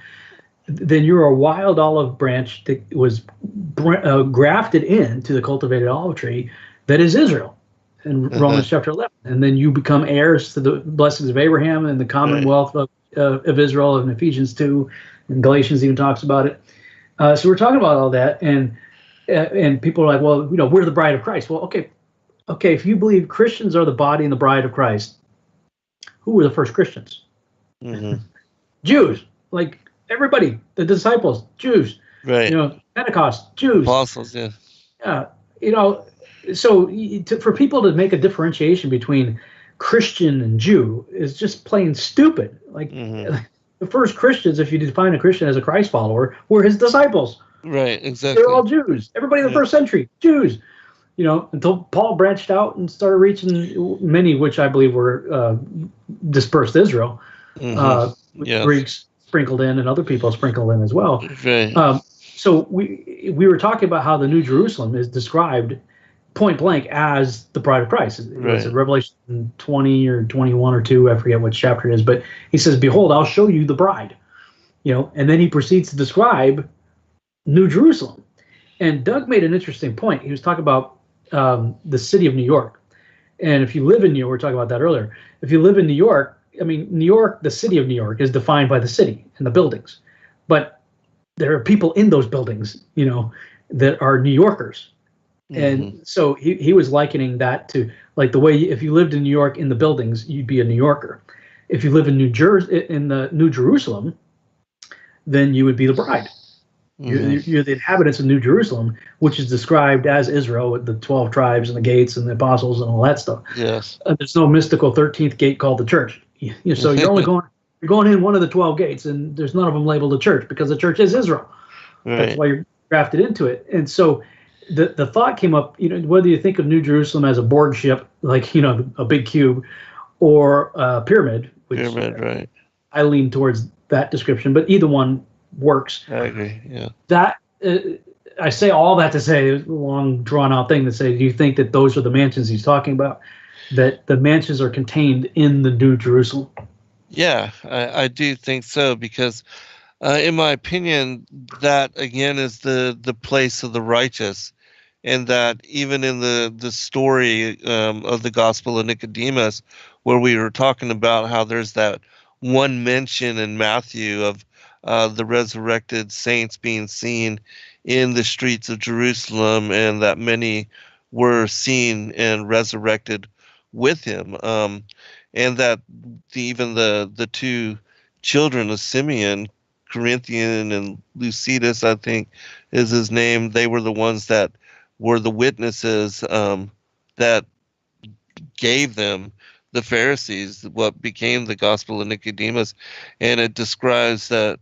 then you're a wild olive branch that was grafted into the cultivated olive tree that is Israel in Romans chapter 11. And then you become heirs to the blessings of Abraham and the commonwealth of Israel in Ephesians 2, and Galatians even talks about it. So we're talking about all that, and people are like, well, you know, we're the bride of Christ. Well, okay, if you believe Christians are the body and the bride of Christ, who were the first Christians? Jews, like everybody, the disciples, Jews, right? You know, Pentecost, Jews, apostles, yeah. Yeah, you know, so for people to make a differentiation between Christian and Jew is just plain stupid. Like the first Christians, if you define a Christian as a Christ follower, were his disciples. Right, exactly. They're all Jews. Everybody in the first century, Jews. You know, until Paul branched out and started reaching many, which I believe were dispersed Israel, Greeks sprinkled in and other people sprinkled in as well. Right. So we were talking about how the New Jerusalem is described point blank as the bride of Christ. It's in Revelation 20 or 21 or 2, I forget which chapter it is, but he says, behold, I'll show you the bride. You know, and then he proceeds to describe New Jerusalem. And Doug made an interesting point. He was talking about the city of New York. And if you live in New York, we were talking about that earlier. If you live in New York, I mean, New York, the city of New York is defined by the city and the buildings. But there are people in those buildings, you know, that are New Yorkers. And so he was likening that to like the way if you lived in New York in the buildings, you'd be a New Yorker. If you live in in the New Jerusalem, then you would be the bride. You're the inhabitants of New Jerusalem, which is described as Israel with the 12 tribes and the gates and the apostles and all that stuff. Yes. There's no mystical 13th gate called the church. So you're only going in one of the 12 gates, and there's none of them labeled a church because the church is Israel. Right. That's why you're grafted into it. And so the thought came up, you know, whether you think of New Jerusalem as a board ship, like, you know, a big cube, or a pyramid, which right. I lean towards that description, but either one works. I agree. Yeah. That I say all that to say, a long drawn out thing to say, do you think that those are the mansions he's talking about? That the mansions are contained in the New Jerusalem? Yeah, I do think so, because in my opinion, that again is the place of the righteous, and that even in the story of the Gospel of Nicodemus, where we were talking about how there's that one mention in Matthew of the resurrected saints being seen in the streets of Jerusalem, and that many were seen and resurrected with him, and that even the two children of Simeon, Corinthian and Lucidus, I think is his name, they were the ones that were the witnesses that gave them, the Pharisees, what became the Gospel of Nicodemus. And it describes that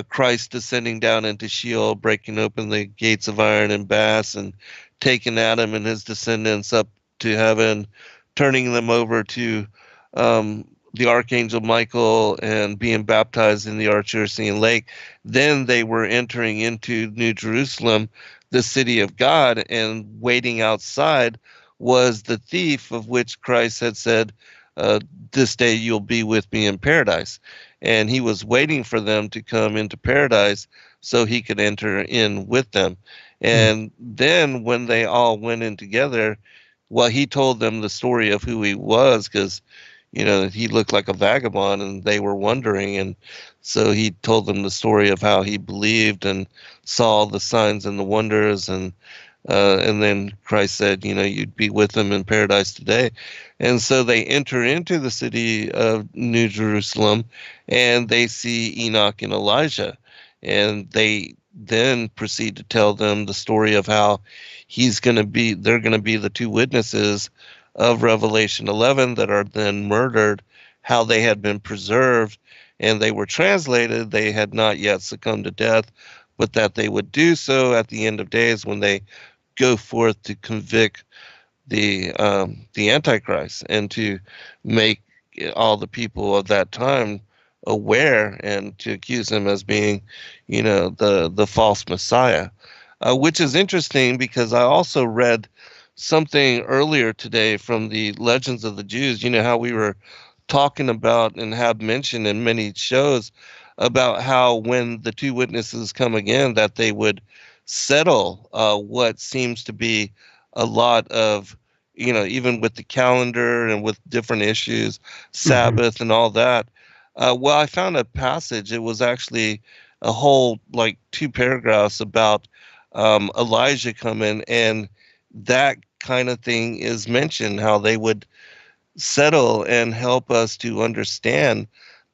Christ descending down into Sheol, breaking open the gates of iron and brass, and taking Adam and his descendants up to heaven, turning them over to the Archangel Michael and being baptized in the Archerusian Lake. Then they were entering into New Jerusalem, the city of God, and waiting outside was the thief of which Christ had said, this day you'll be with me in paradise. And he was waiting for them to come into paradise so he could enter in with them. And then when they all went in together, well, he told them the story of who he was, because, you know, he looked like a vagabond and they were wondering. And so he told them the story of how he believed and saw the signs and the wonders. And then Christ said, you know, you'd be with them in paradise today. And so they enter into the city of New Jerusalem, and they see Enoch and Elijah. And they then proceed to tell them the story of how they're going to be the two witnesses of Revelation 11 that are then murdered, how they had been preserved, and they were translated. They had not yet succumbed to death, but that they would do so at the end of days when they go forth to convict the Antichrist, and to make all the people of that time aware, and to accuse him as being, the false Messiah, which is interesting because I also read something earlier today from the Legends of the Jews. You know how we were talking about and have mentioned in many shows about how when the two witnesses come again, that they would settle what seems to be a lot of, even with the calendar and with different issues, Sabbath and all that. Well, I found a passage. It was actually a whole, like, 2 paragraphs about Elijah coming, and that kind of thing is mentioned, how they would settle and help us to understand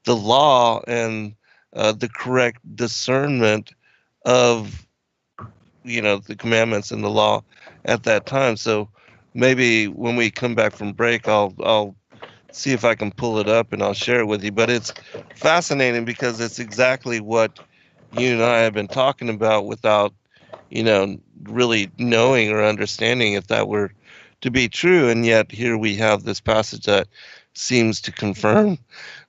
the law and the correct discernment of, the commandments and the law at that time. So maybe when we come back from break, I'll see if I can pull it up and I'll share it with you. But it's fascinating because it's exactly what you and I have been talking about without, really knowing or understanding if that were to be true. And yet here we have this passage that seems to confirm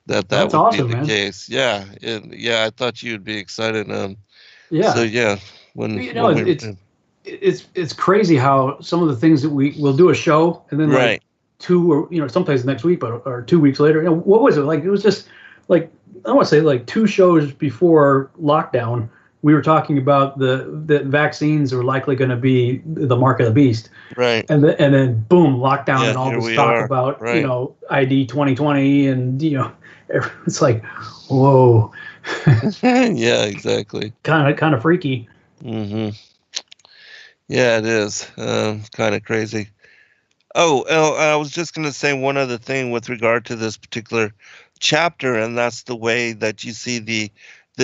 that That's would awesome, be the man. case. Yeah. Yeah. I thought you'd be excited. Yeah. So yeah, when it's crazy how some of the things that we'll do a show and then right. like 2 or sometimes next week, or 2 weeks later, what was it like? It was just like, I want to say like 2 shows before lockdown, we were talking about the vaccines are likely going to be the mark of the beast. Right. And then boom, lockdown, Yeah, and all here this we talk are. about, Right. ID 2020, and, it's like, whoa, Yeah, exactly. kind of freaky. hmm Yeah, it is. Kind of crazy. Oh, I was just going to say one other thing with regard to this particular chapter, and that's the way that you see the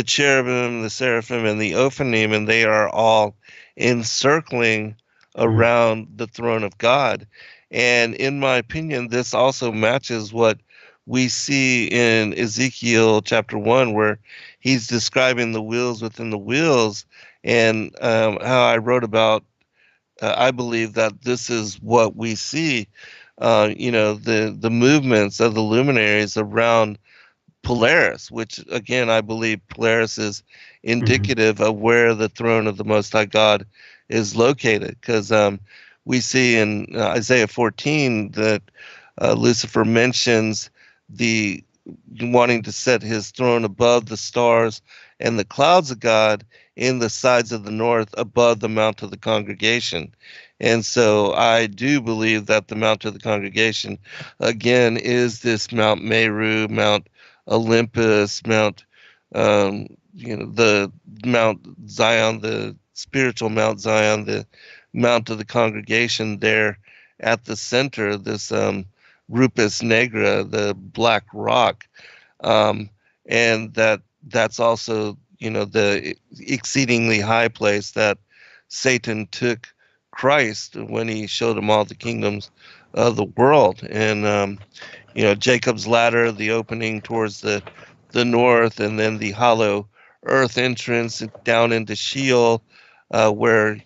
cherubim, the seraphim, and the ophanim, and they are all encircling around the throne of God. And in my opinion, this also matches what we see in Ezekiel chapter 1, where he's describing the wheels within the wheels, and how I wrote about. I believe that this is what we see, the movements of the luminaries around Polaris, which again, I believe Polaris is indicative of where the throne of the Most High God is located. Because we see in Isaiah 14 that Lucifer mentions the wanting to set his throne above the stars and the clouds of God in the sides of the north above the mount of the congregation. And so I do believe that the mount of the congregation, again, is this Mount Meru, Mount Olympus, Mount, the Mount Zion, the spiritual Mount Zion, the mount of the congregation there at the center, this Rupus Negra, the black rock. And that's also, the exceedingly high place that Satan took Christ when he showed him all the kingdoms of the world. And, Jacob's ladder, the opening towards the north, and then the hollow earth entrance down into Sheol, where,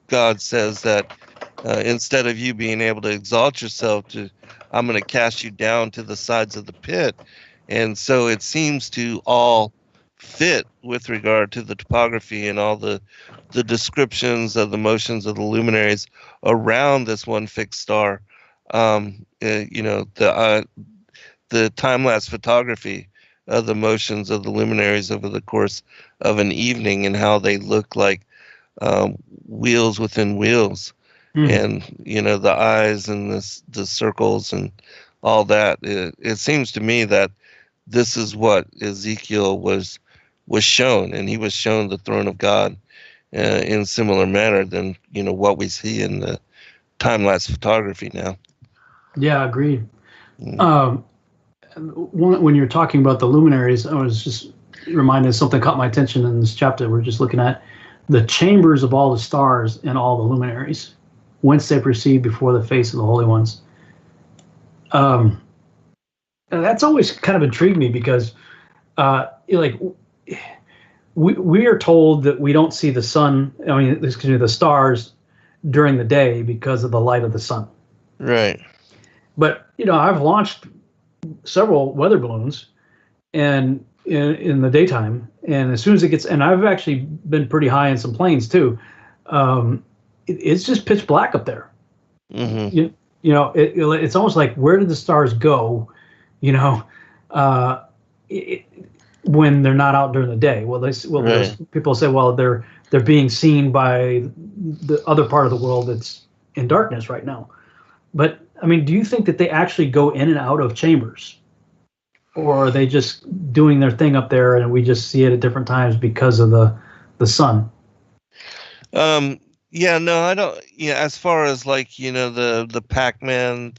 God says that instead of you being able to exalt yourself, I'm going to cast you down to the sides of the pit. And so it seems to all fit with regard to the topography and all the descriptions of the motions of the luminaries around this one fixed star. The time-lapse photography of the motions of the luminaries over the course of an evening, and how they look like wheels within wheels. And the eyes and the circles and all that. It seems to me that this is what Ezekiel was shown, and he was shown the throne of God in similar manner than what we see in the time-lapse photography now. Yeah, agreed. When you're talking about the luminaries, I was just reminded, something caught my attention in this chapter we're just looking at: the chambers of all the stars and all the luminaries, whence they proceed before the face of the holy ones. That's always kind of intrigued me, because we are told that we don't see the sun, the stars during the day because of the light of the sun. Right. But I've launched several weather balloons, and in the daytime, and as soon as it gets, and I've actually been pretty high in some planes too. It's just pitch black up there. Mm-hmm. It's almost like, where did the stars go? Uh, when they're not out during the day. Right. People say, well, they're being seen by the other part of the world that's in darkness right now. But I mean, do you think that they actually go in and out of chambers, or are they just doing their thing up there and we just see it at different times because of the sun? Yeah, no, I don't. Yeah, as far as like the Pac-Man,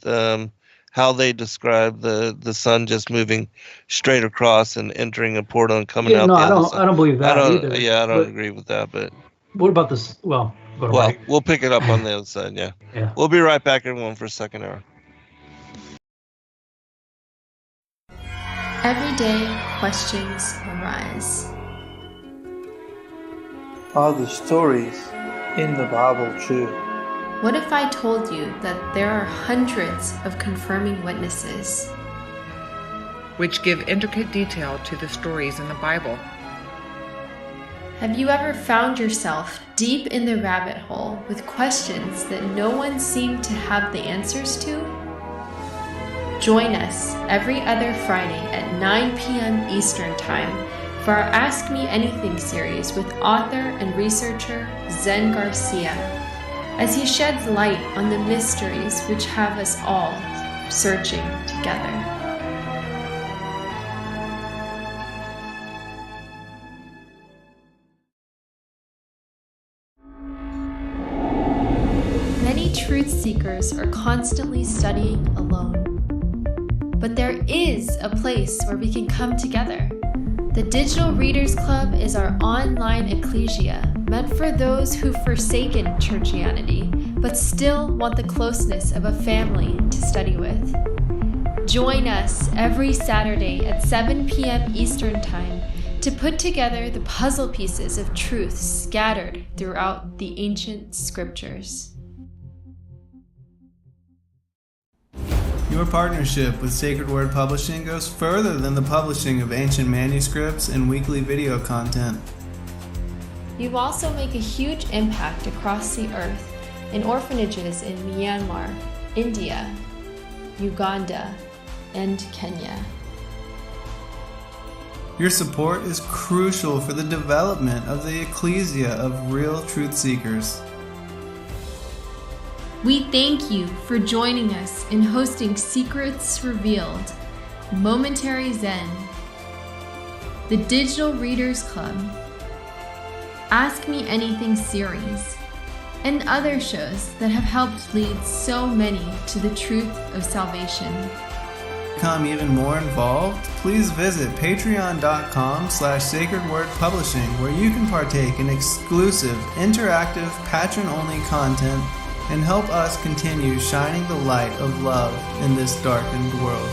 how they describe the sun just moving straight across and entering a portal and coming out. No, I don't believe that either. Yeah, I don't agree with that. But what about this? Well, we'll pick it up on the other side. Yeah. Yeah. We'll be right back, everyone, for a second hour. Every day, questions arise. Are the stories in the Bible true? What if I told you that there are hundreds of confirming witnesses, which give intricate detail to the stories in the Bible? Have you ever found yourself deep in the rabbit hole with questions that no one seemed to have the answers to? Join us every other Friday at 9 p.m. Eastern Time for our Ask Me Anything series with author and researcher Zen Garcia, as he sheds light on the mysteries which have us all searching together. Many truth seekers are constantly studying alone. But there is a place where we can come together. The Digital Readers Club is our online ecclesia meant for those who've forsaken churchianity, but still want the closeness of a family to study with. Join us every Saturday at 7 p.m. Eastern Time to put together the puzzle pieces of truth scattered throughout the ancient scriptures. Your partnership with Sacred Word Publishing goes further than the publishing of ancient manuscripts and weekly video content. You also make a huge impact across the earth in orphanages in Myanmar, India, Uganda, and Kenya. Your support is crucial for the development of the ecclesia of real truth seekers. We thank you for joining us in hosting Secrets Revealed, Momentary Zen, the Digital Readers Club, Ask Me Anything series, and other shows that have helped lead so many to the truth of salvation. To become even more involved, please visit patreon.com/sacredwordpublishing, where you can partake in exclusive, interactive, patron-only content and help us continue shining the light of love in this darkened world.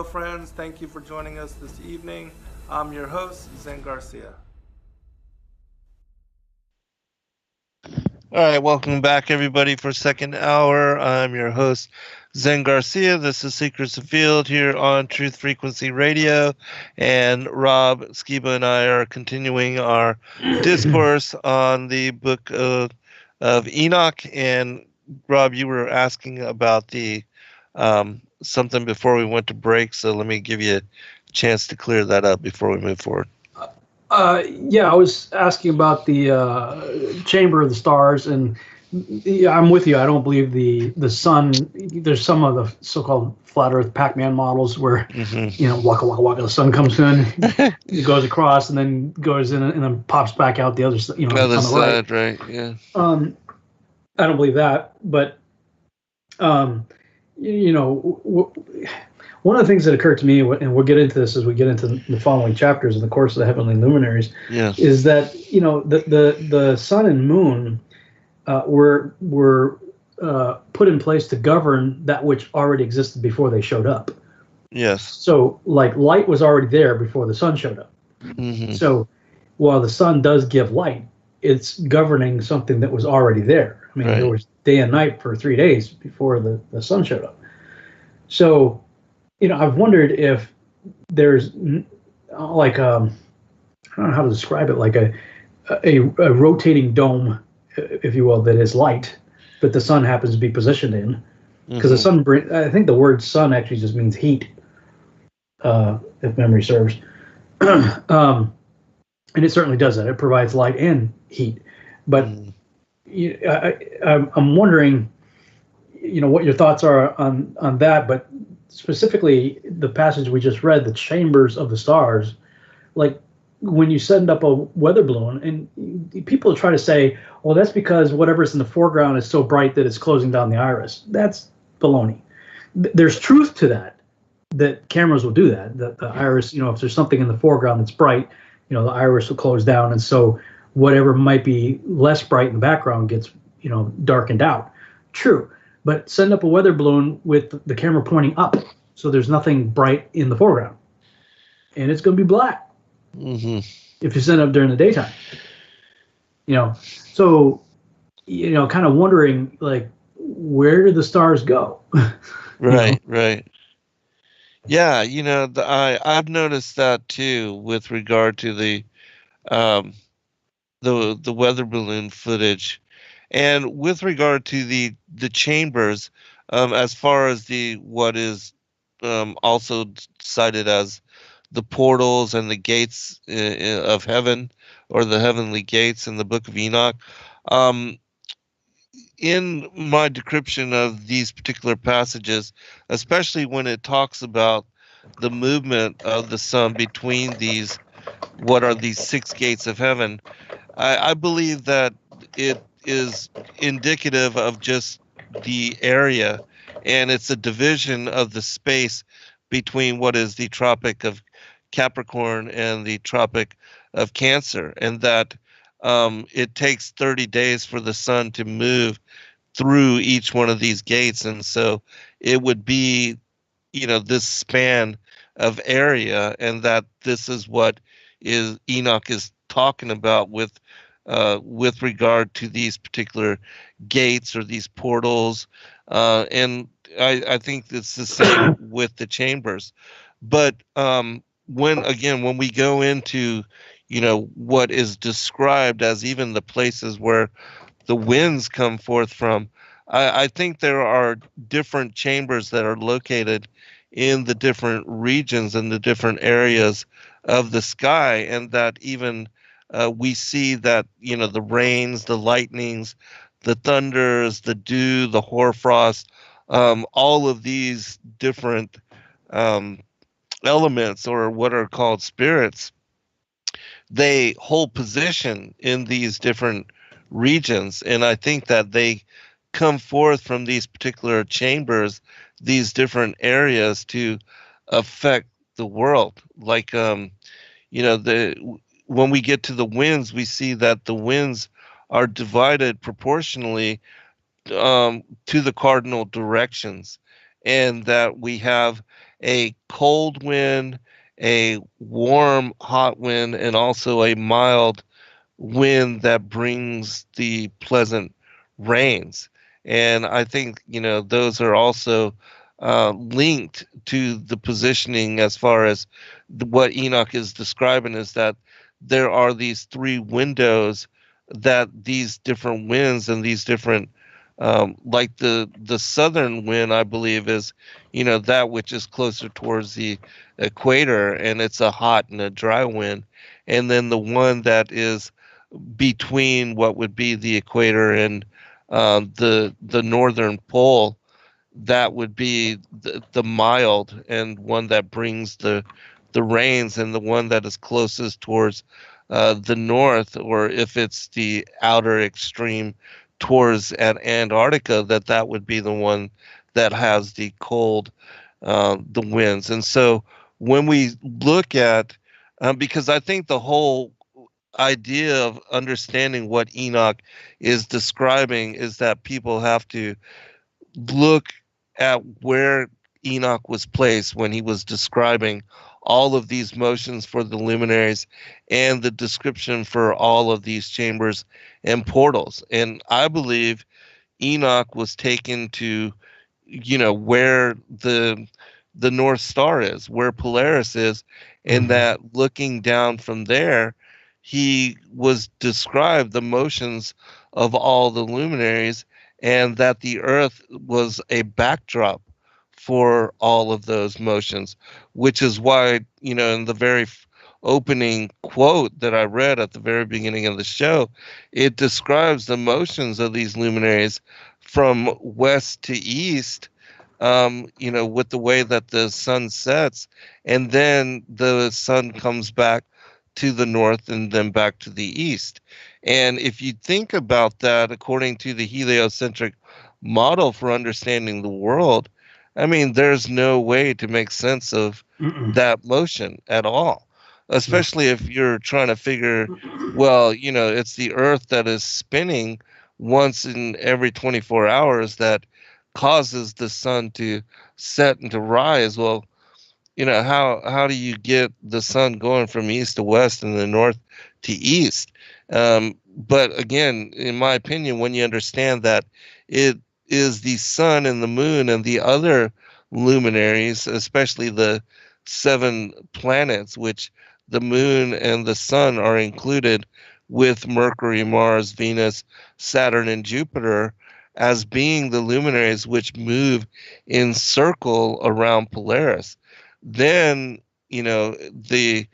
friends. Thank you for joining us this evening. I'm your host, Zen Garcia. All right, welcome back, everybody, for second hour. I'm your host, Zen Garcia. This is Secrets of Field here on Truth Frequency Radio, and Rob, Skiba, and I are continuing our discourse on the Book of Enoch. And Rob, you were asking about the something before we went to break, so let me give you a chance to clear that up before we move forward. Yeah, I was asking about the Chamber of the Stars, and yeah, I'm with you. I don't believe the sun. There's some of the so-called flat Earth Pac-Man models where waka waka waka, the sun comes in, it goes across, and then goes in and then pops back out the other side. Other on the side, right? Yeah. I don't believe that, but one of the things that occurred to me, and we'll get into this as we get into the following chapters in the course of the Heavenly Luminaries, is that the sun and moon were put in place to govern that which already existed before they showed up. Yes. So, like, light was already there before the sun showed up. Mm-hmm. So, while the sun does give light, it's governing something that was already there. I mean, there was day and night for 3 days before the sun showed up. So, I've wondered if there's like I don't know how to describe it, like a rotating dome, if you will, that is light, that the sun happens to be positioned in. Because the sun, I think the word sun actually just means heat, if memory serves. And it certainly does that. It provides light and heat. But I'm wondering, what your thoughts are on that, but specifically the passage we just read, the chambers of the stars, like when you send up a weather balloon, and people try to say, well, that's because whatever's in the foreground is so bright that it's closing down the iris. That's baloney. There's truth to that cameras will do that the iris, if there's something in the foreground that's bright, the iris will close down, and so whatever might be less bright in the background gets darkened out. True. But send up a weather balloon with the camera pointing up, so there's nothing bright in the foreground, and it's going to be black if you send it up during the daytime. So kind of wondering, like, where do the stars go? Right. Yeah, I've noticed that too with regard to the weather balloon footage. And with regard to the chambers, as far as what is also cited as the portals and the gates of heaven, or the heavenly gates in the Book of Enoch, in my description of these particular passages, especially when it talks about the movement of the sun between these 6 gates of heaven, I believe that it is indicative of just the area, and it's a division of the space between what is the Tropic of Capricorn and the Tropic of Cancer, and that it takes 30 days for the sun to move through each one of these gates, and so it would be this span of area, and that this is what Enoch is talking about with regard to these particular gates or these portals, and I think it's the same with the chambers. But when we go into what is described as even the places where the winds come forth from, I think there are different chambers that are located in the different regions and the different areas of the sky, and that even we see that the rains, the lightnings, the thunders, the dew, the hoarfrost, all of these different elements, or what are called spirits, they hold position in these different regions, and I think that they come forth from these particular chambers, these different areas, to affect the world. Like when we get to the winds, we see that the winds are divided proportionally to the cardinal directions, and that we have a cold wind, a warm, hot wind, and also a mild wind that brings the pleasant rains. And I think, those are also linked to the positioning as far as what Enoch is describing is that there are these three windows that these different winds and these different like the southern wind, I believe, is that which is closer towards the equator, and it's a hot and a dry wind. And then the one that is between what would be the equator and the northern pole, that would be the mild and one that brings the rains, and the one that is closest towards the north, or if it's the outer extreme towards Antarctica, that would be the one that has the cold, the winds. And so when we look at, because I think the whole idea of understanding what Enoch is describing is that people have to look at where Enoch was placed when he was describing all of these motions for the luminaries and the description for all of these chambers and portals. And I believe Enoch was taken to, where the North Star is, where Polaris is, and that looking down from there, he was described the motions of all the luminaries, and that the Earth was a backdrop for all of those motions, which is why, in the very opening quote that I read at the very beginning of the show, it describes the motions of these luminaries from west to east, with the way that the sun sets, and then the sun comes back to the north and then back to the east. And if you think about that, according to the heliocentric model for understanding the world, I mean, there's no way to make sense of that motion at all, especially if you're trying to figure, well, it's the Earth that is spinning once in every 24 hours that causes the sun to set and to rise. Well, how do you get the sun going from east to west and the north to east? But again, in my opinion, when you understand that it is the sun and the moon and the other luminaries, especially the 7 planets, which the moon and the sun are included with Mercury, Mars, Venus, Saturn, and Jupiter as being the luminaries which move in circle around Polaris. Then, the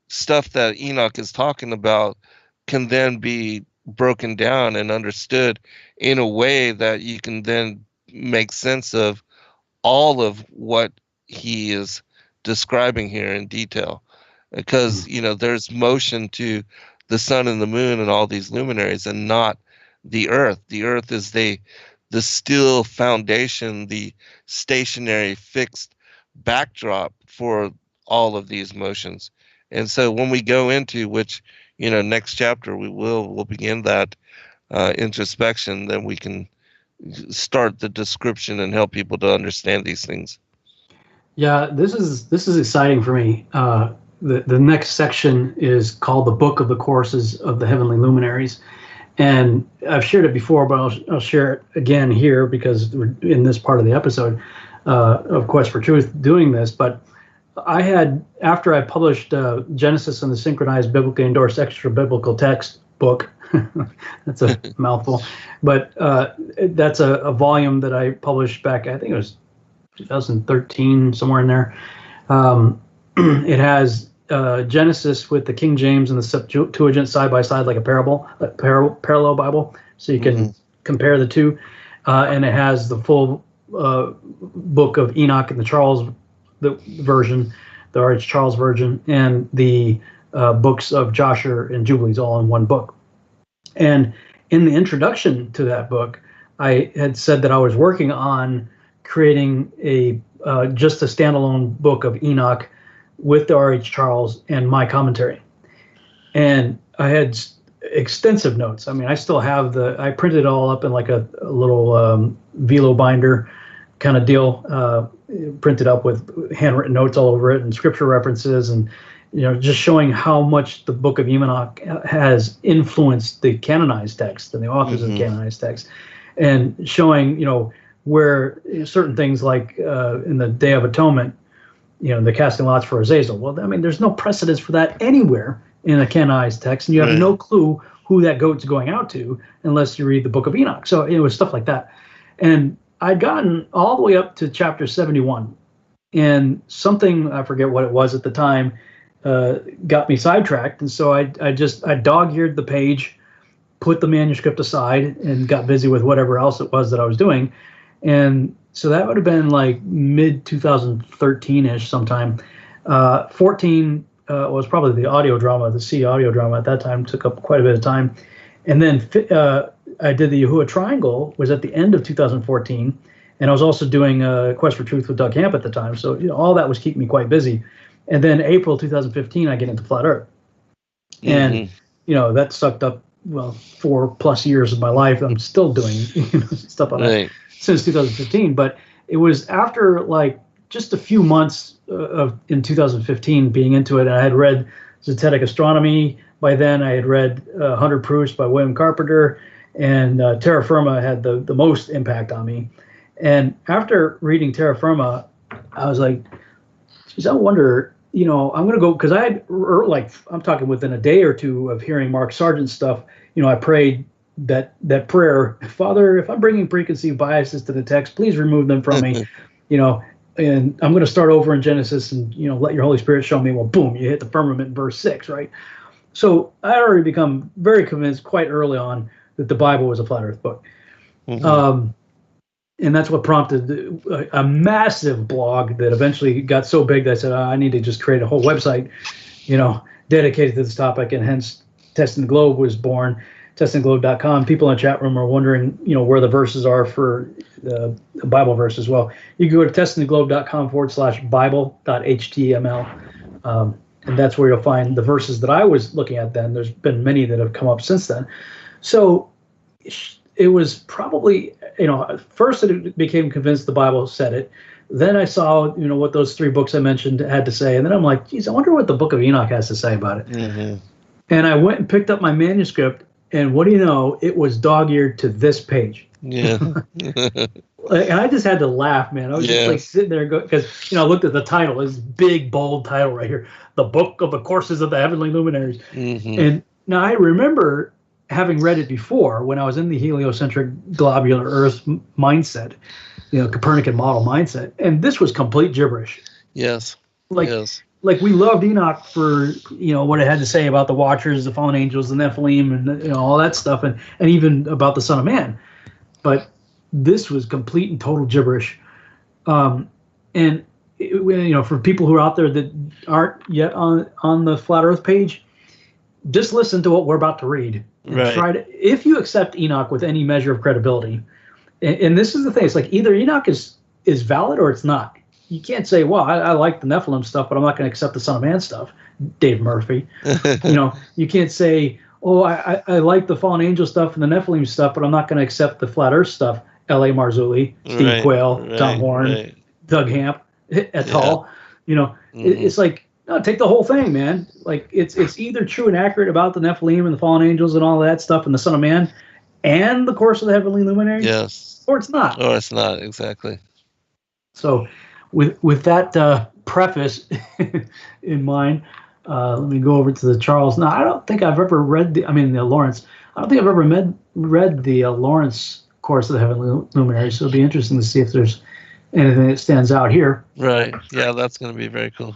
stuff that Enoch is talking about can then be broken down and understood in a way that you can then make sense of all of what he is describing here in detail. Because, there's motion to the sun and the moon and all these luminaries, and not the Earth. The Earth is the still foundation, the stationary fixed backdrop for all of these motions. And so when we go into, which, next chapter we'll begin that introspection, then we can start the description and help people to understand these things. Yeah, this is exciting for me. The next section is called the Book of the Courses of the Heavenly Luminaries. And I've shared it before, but I'll share it again here because we're in this part of the episode of Quest for Truth doing this. But I had, after I published Genesis and the Synchronized Biblically Endorsed Extra Biblical Text book, that's a mouthful, but that's a volume that I published back, I think it was 2013, somewhere in there. It has Genesis with the King James and the Septuagint side by side, like a parallel Bible, so you can compare the two. And it has the full Book of Enoch and the version, the R.H. Charles version, and the books of Joshua and Jubilees all in one book. And in the introduction to that book, I had said that I was working on creating just a standalone book of Enoch with the R.H. Charles and my commentary. And I had extensive notes. I mean, I still have I printed it all up in like a little velo binder, kind of deal, printed up with handwritten notes all over it and scripture references, and just showing how much the Book of Enoch has influenced the canonized text and the authors of the canonized text, and showing where certain things like in the Day of Atonement, the casting lots for Azazel. Well, I mean, there's no precedence for that anywhere in a canonized text, and you have no clue who that goat's going out to unless you read the Book of Enoch. So it was stuff like that. And I'd gotten all the way up to chapter 71, and something, I forget what it was at the time, got me sidetracked. And so I dog-eared the page, put the manuscript aside, and got busy with whatever else it was that I was doing. And so that would have been like mid 2013-ish sometime. 14 was probably the audio drama, the C audio drama at that time, took up quite a bit of time. And then I did the Yahuwah Triangle, was at the end of 2014. And I was also doing Quest for Truth with Doug Hamp at the time. So all that was keeping me quite busy. And then April 2015, I get into Flat Earth. And, that sucked up, 4+ years of my life. I'm still doing stuff on it since 2015. But it was after like just a few months in 2015 being into it. And I had read Zetetic Astronomy. By then I had read 100 Proofs by William Carpenter. And Terra Firma had the most impact on me. And after reading Terra Firma, I was like, geez, I wonder, I'm going to go, because I had, I'm talking within a day or two of hearing Mark Sargent's stuff, I prayed that prayer, Father, if I'm bringing preconceived biases to the text, please remove them from me, and I'm going to start over in Genesis and, let your Holy Spirit show me. Well, boom, you hit the firmament in verse 6, right? So I had already become very convinced quite early on that the Bible was a flat earth book. And that's what prompted a massive blog that eventually got so big that I said, I need to just create a whole website, dedicated to this topic. And hence Testing the Globe was born, testingtheglobe.com. People in the chat room are wondering, where the verses are for the Bible verse as well. You can go to testingtheglobe.com/bible.html. And that's where you'll find the verses that I was looking at then. There's been many that have come up since then. So it was probably, first it became convinced the Bible said it. Then I saw, what those 3 books I mentioned had to say. And then I'm like, geez, I wonder what the Book of Enoch has to say about it. And I went and picked up my manuscript. And what do you know? It was dog-eared to this page. Yeah. And I just had to laugh, man. I was just like sitting there because, I looked at the title, this big, bold title right here, The Book of the Courses of the Heavenly Luminaries. And now I remember having read it before when I was in the heliocentric globular Earth mindset, Copernican model mindset. And this was complete gibberish. Yes. Like we loved Enoch for, what it had to say about the Watchers, the fallen angels, the Nephilim, and all that stuff, and even about the Son of Man. But this was complete and total gibberish. And, for people who are out there that aren't yet on the Flat Earth page, just listen to what we're about to read. And try to, if you accept Enoch with any measure of credibility, and this is the thing, it's like either Enoch is valid or it's not. You can't say, well, I like the Nephilim stuff, but I'm not going to accept the Son of Man stuff, Dave Murphy. You can't say, oh, I like the fallen angel stuff and the Nephilim stuff, but I'm not going to accept the Flat Earth stuff. L.A. Marzulli, Steve Quayle, Tom Horn, Doug Hamp, et al. It's like, no, take the whole thing, man. Like it's either true and accurate about the Nephilim and the fallen angels and all that stuff and the Son of Man and the Course of the Heavenly Luminaries, or it's not. Or it's not, exactly. So with that preface in mind, let me go over to the Charles. Now, I don't think I've ever read the Lawrence. I don't think I've ever read the Lawrence Course of the Heavenly Luminaries, so it'll be interesting to see if there's anything that stands out here. Right. Yeah, that's going to be very cool.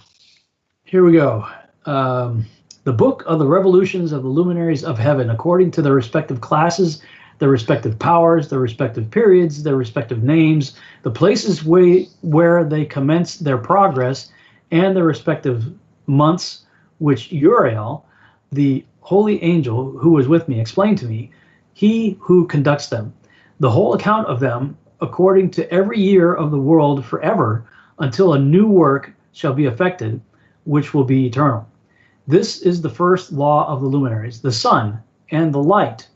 Here we go. The Book of the Revolutions of the Luminaries of Heaven, according to their respective classes, their respective powers, their respective periods, their respective names, the places where they commenced their progress, and their respective months, which Uriel, the holy angel who was with me, explained to me, he who conducts them, the whole account of them, according to every year of the world forever, until a new work shall be effected, which will be eternal. This is the first law of the luminaries. The sun and the light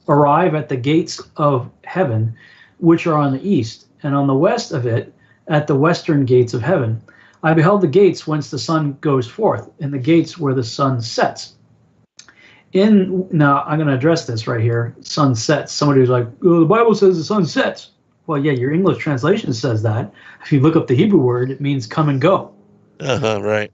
arrive at the gates of heaven, which are on the east, and on the west of it, at the western gates of heaven. I beheld the gates whence the sun goes forth, and the gates where the sun sets. Now, I'm going to address this right here. Sun sets. Somebody was like, oh, the Bible says the sun sets. Well, yeah, your English translation says that. If you look up the Hebrew word, it means come and go. Right.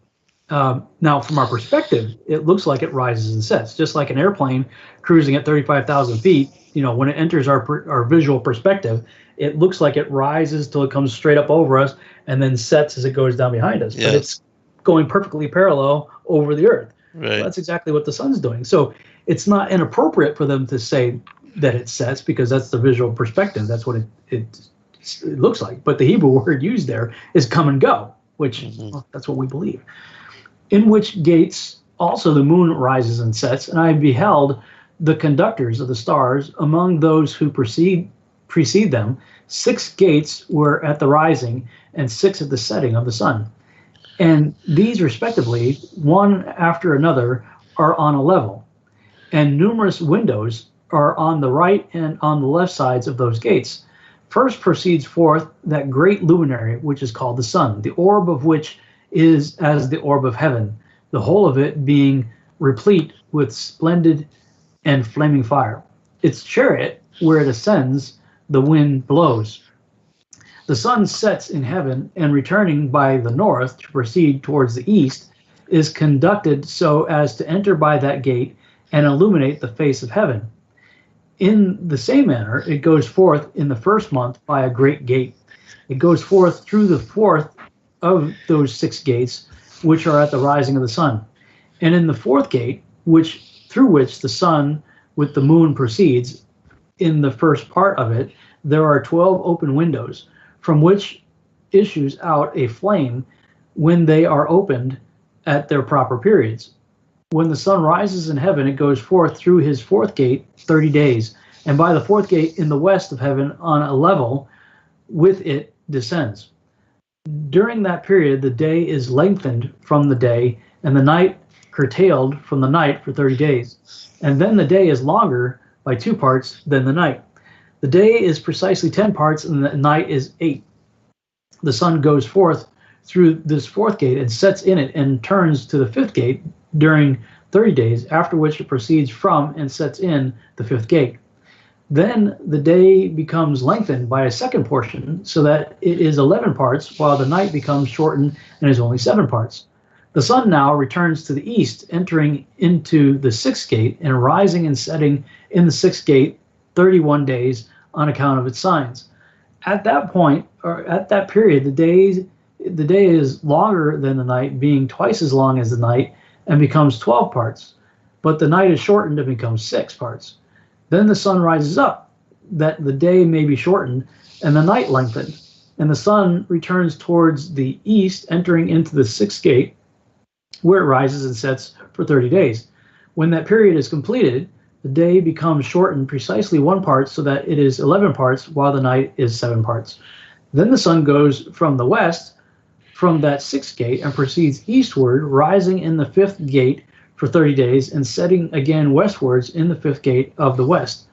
Now, from our perspective, it looks like it rises and sets, just like an airplane cruising at 35,000 feet. When it enters our visual perspective, it looks like it rises till it comes straight up over us and then sets as it goes down behind us. Yes. But it's going perfectly parallel over the earth. Right. So that's exactly what the sun's doing. So it's not inappropriate for them to say that it sets, because that's the visual perspective. That's what it looks like. But the Hebrew word used there is come and go, which well, that's what we believe. In which gates also the moon rises and sets, and I beheld the conductors of the stars among those who precede them. 6 gates were at the rising, and 6 at the setting of the sun. And these respectively, one after another, are on a level. And numerous windows are on the right and on the left sides of those gates. First proceeds forth that great luminary, which is called the sun, the orb of which is as the orb of heaven, the whole of it being replete with splendid and flaming fire. Its chariot, where it ascends, the wind blows. The sun sets in heaven, and returning by the north to proceed towards the east, is conducted so as to enter by that gate and illuminate the face of heaven. In the same manner, it goes forth in the first month by a great gate. It goes forth through the fourth of those 6 gates, which are at the rising of the sun. And in the fourth gate, through which the sun with the moon proceeds, in the first part of it, there are 12 open windows, from which issues out a flame when they are opened at their proper periods. When the sun rises in heaven, it goes forth through his fourth gate 30 days, and by the fourth gate in the west of heaven on a level with it descends. During that period, the day is lengthened from the day, and the night curtailed from the night for 30 days. And then the day is longer by 2 parts than the night. The day is precisely 10 parts, and the night is 8. The sun goes forth through this fourth gate and sets in it, and turns to the fifth gate during 30 days, after which it proceeds from and sets in the fifth gate. Then the day becomes lengthened by a second portion, so that it is 11 parts, while the night becomes shortened and is only 7 parts. The sun now returns to the east, entering into the 6th gate, and rising and setting in the 6th gate 31 days on account of its signs. At that point, or at that period, the day is longer than the night, being twice as long as the night, and becomes 12 parts. But the night is shortened and becomes 6 parts. Then the sun rises up, that the day may be shortened, and the night lengthened. And the sun returns towards the east, entering into the 6th gate, where it rises and sets for 30 days. When that period is completed, the day becomes shortened precisely 1 part, so that it is 11 parts, while the night is 7 parts. Then the sun goes from the west, from that 6th gate, and proceeds eastward, rising in the 5th gate for 30 days, and setting again westwards in the 5th gate of the west.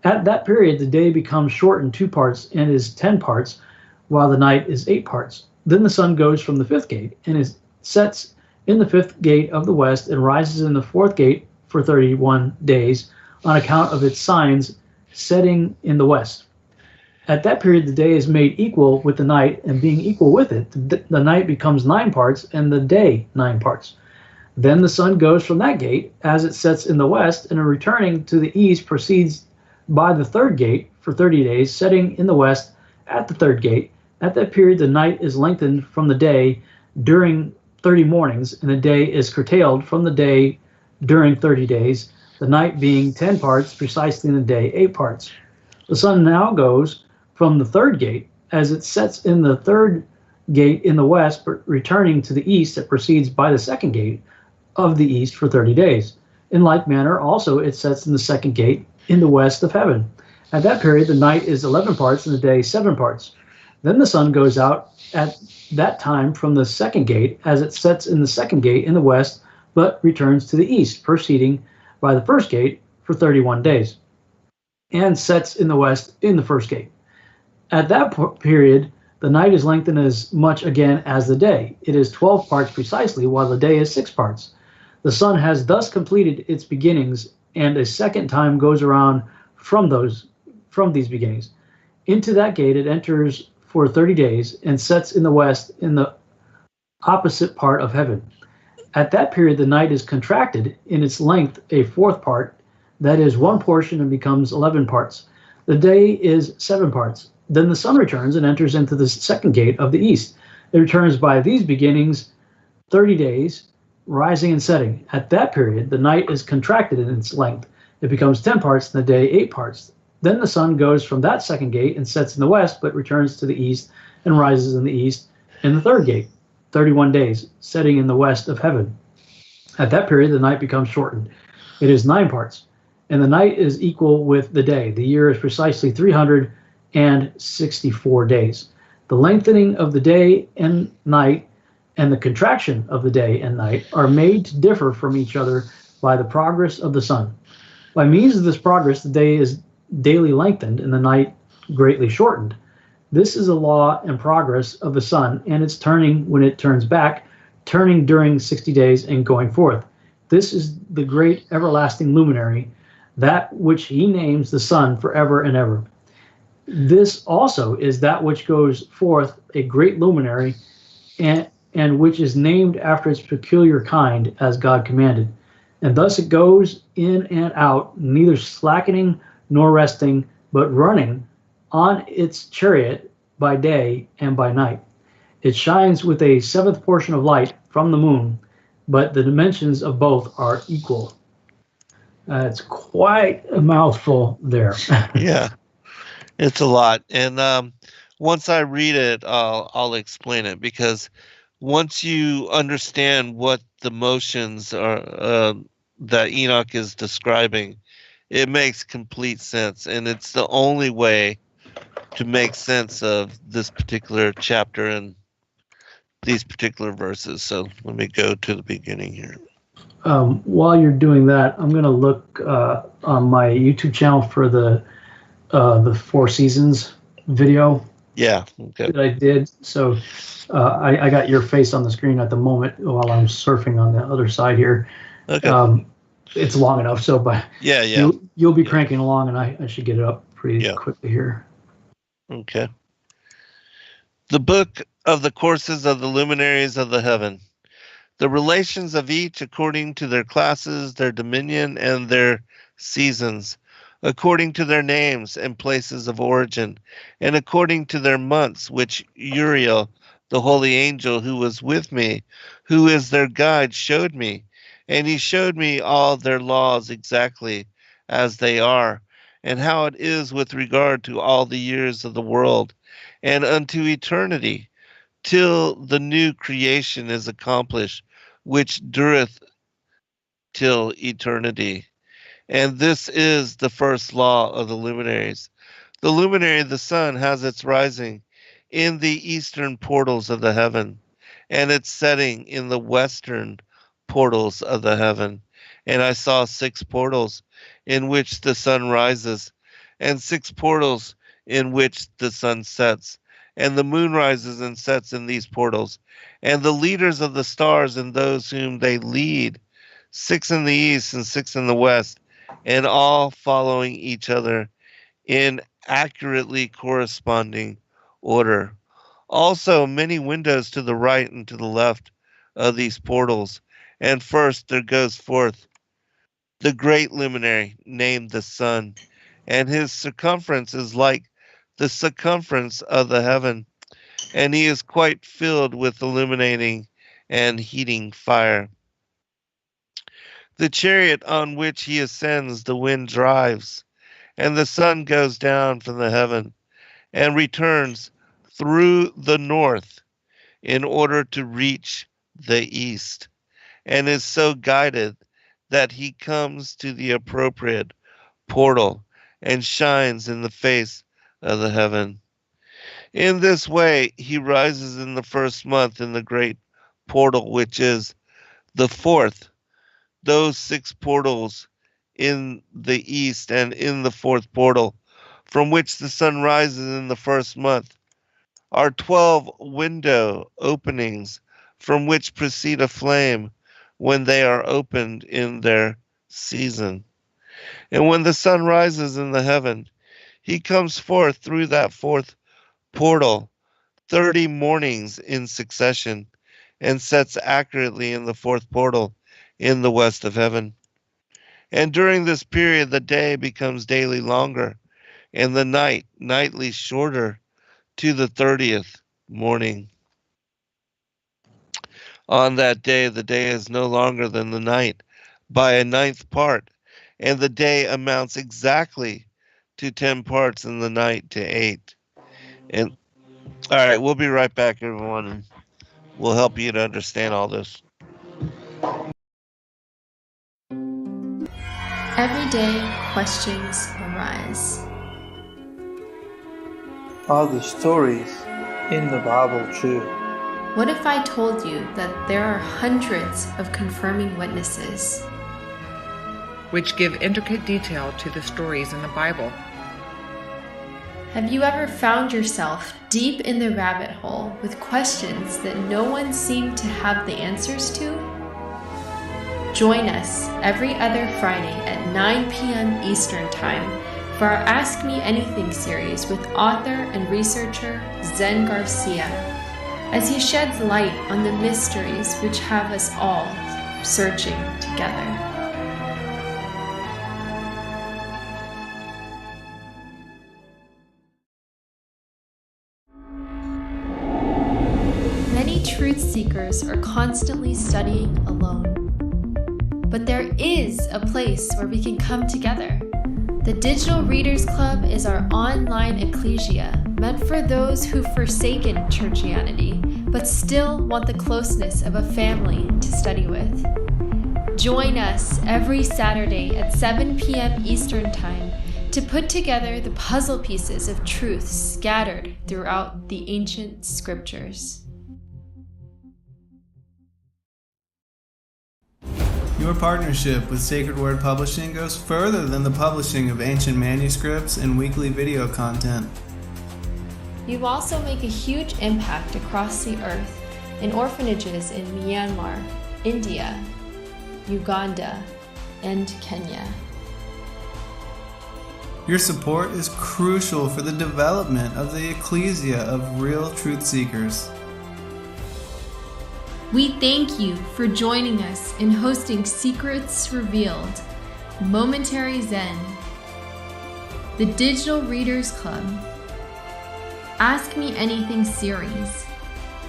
At that period, the day becomes shortened 2 parts, and is 10 parts, while the night is 8 parts. Then the sun goes from the 5th gate, and sets in the 5th gate of the west, and rises in the 4th gate for 31 days, on account of its signs setting in the west. At that period, the day is made equal with the night, and being equal with it, the night becomes 9 parts, and the day 9 parts. Then the sun goes from that gate, as it sets in the west, and returning to the east, proceeds by the 3rd gate for 30 days, setting in the west at the 3rd gate. At that period, the night is lengthened from the day during 30 mornings, and the day is curtailed from the day during 30 days, the night being 10 parts, precisely in the day 8 parts. The sun now goes from the 3rd gate, as it sets in the 3rd gate in the west, but returning to the east, it proceeds by the 2nd gate of the east for 30 days. In like manner, also it sets in the 2nd gate in the west of heaven. At that period, the night is 11 parts, and the day 7 parts. Then the sun goes out at that time from the 2nd gate, as it sets in the 2nd gate in the west, but returns to the east, proceeding by the 1st gate for 31 days, and sets in the west in the 1st gate. At that period, the night is lengthened as much again as the day. It is 12 parts precisely, while the day is 6 parts. The sun has thus completed its beginnings, and a second time goes around from these beginnings. Into that gate it enters for 30 days and sets in the west in the opposite part of heaven. At that period the night is contracted in its length a fourth part, that is one portion, and becomes 11 parts. The day is 7 parts. Then the sun returns and enters into the second gate of the east. It returns by these beginnings 30 days, rising and setting. At that period, the night is contracted in its length. It becomes 10 parts, and the day 8 parts. Then the sun goes from that second gate and sets in the west, but returns to the east and rises in the east in the third gate, 31 days, setting in the west of heaven. At that period, the night becomes shortened. It is 9 parts, and the night is equal with the day. The year is precisely 364 days. The lengthening of the day and night and the contraction of the day and night are made to differ from each other by the progress of the sun. By means of this progress, the day is daily lengthened and the night greatly shortened. This is a law and progress of the sun, and its turning when it turns back, turning during 60 days and going forth. This is the great everlasting luminary, that which he names the sun forever and ever. This also is that which goes forth, a great luminary, and which is named after its peculiar kind, as God commanded. And thus it goes in and out, neither slackening nor resting, but running on its chariot by day and by night. It shines with a seventh portion of light from the moon, but the dimensions of both are equal. It's quite a mouthful there. Yeah, it's a lot. And once I read it, I'll explain it, because once you understand what the motions are that Enoch is describing, it makes complete sense, and it's the only way to make sense of this particular chapter and these particular verses. So let me go to the beginning here. While you're doing that, I'm going to look on my YouTube channel for the Four Seasons video. Yeah, okay. That I did. So I got your face on the screen at the moment while I'm surfing on the other side here. Okay. It's long enough, so but yeah. You'll be cranking along, and I should get it up pretty quickly here. Okay. The book of the courses of the luminaries of the heaven. The relations of each according to their classes, their dominion, and their seasons, according to their names and places of origin, and according to their months, which Uriel, the holy angel who was with me, who is their guide, showed me. And he showed me all their laws exactly as they are, and how it is with regard to all the years of the world, and unto eternity, till the new creation is accomplished, which dureth till eternity. And this is the first law of the luminaries. The luminary, the sun, has its rising in the eastern portals of the heaven, and its setting in the western portals of the heaven. And I saw 6 portals in which the sun rises, and 6 portals in which the sun sets, and the moon rises and sets in these portals, and the leaders of the stars and those whom they lead, 6 in the east and 6 in the west, and all following each other in accurately corresponding order. Also many windows to the right and to the left of these portals. And first there goes forth the great luminary named the sun, and his circumference is like the circumference of the heaven, and he is quite filled with illuminating and heating fire. The chariot on which he ascends the wind drives, and the sun goes down from the heaven and returns through the north in order to reach the east, and is so guided that he comes to the appropriate portal and shines in the face of the heaven. In this way he rises in the first month in the great portal, which is the fourth. Those 6 portals in the east, and in the 4th portal from which the sun rises in the first month, are 12 window openings from which proceed a flame when they are opened in their season. And when the sun rises in the heaven, he comes forth through that fourth portal 30 mornings in succession, and sets accurately in the fourth portal in the west of heaven. And during this period, the day becomes daily longer, and the night nightly shorter to the 30th morning. On that day, the day is no longer than the night by a ninth part, and the day amounts exactly to 10 parts, and the night to 8. And all right, we'll be right back, everyone, and we'll help you to understand all this. Every day, questions arise. Are the stories in the Bible true? What if I told you that there are hundreds of confirming witnesses? which give intricate detail to the stories in the Bible. Have you ever found yourself deep in the rabbit hole with questions that no one seemed to have the answers to? Join us every other Friday at 9 p.m. Eastern Time for our Ask Me Anything series with author and researcher Zen Garcia, as he sheds light on the mysteries which have us all searching together. Many truth seekers are constantly studying alone. But there is a place where we can come together. The Digital Readers Club is our online ecclesia meant for those who've forsaken churchianity but still want the closeness of a family to study with. Join us every Saturday at 7 p.m. Eastern Time to put together the puzzle pieces of truth scattered throughout the ancient scriptures. Your partnership with Sacred Word Publishing goes further than the publishing of ancient manuscripts and weekly video content. You also make a huge impact across the earth in orphanages in Myanmar, India, Uganda, and Kenya. Your support is crucial for the development of the ecclesia of real truth seekers. We thank you for joining us in hosting Secrets Revealed, Momentary Zen, the Digital Readers Club, Ask Me Anything series,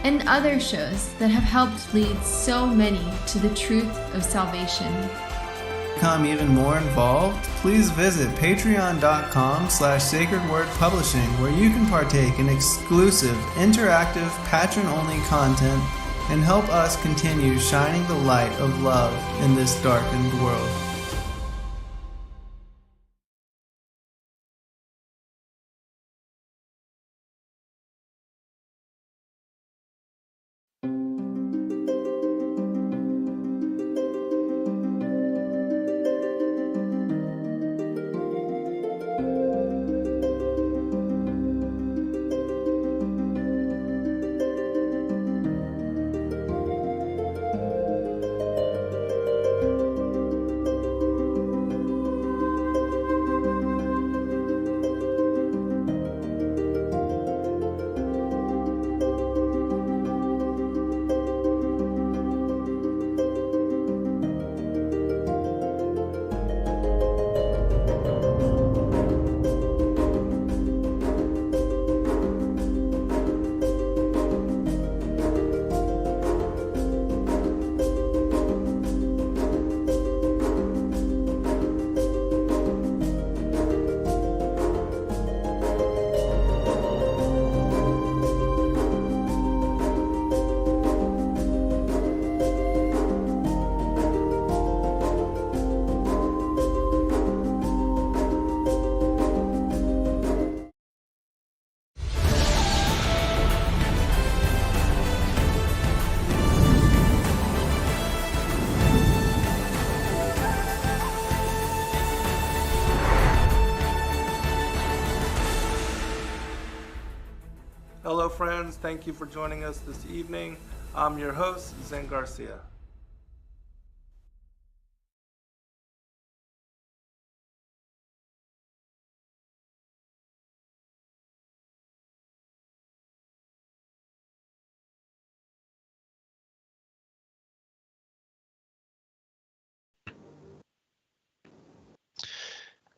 and other shows that have helped lead so many to the truth of salvation. To become even more involved, please visit patreon.com/sacredwordpublishing, where you can partake in exclusive, interactive, patron-only content and help us continue shining the light of love in this darkened world. Hello, friends. Thank you for joining us this evening. I'm your host, Zen Garcia.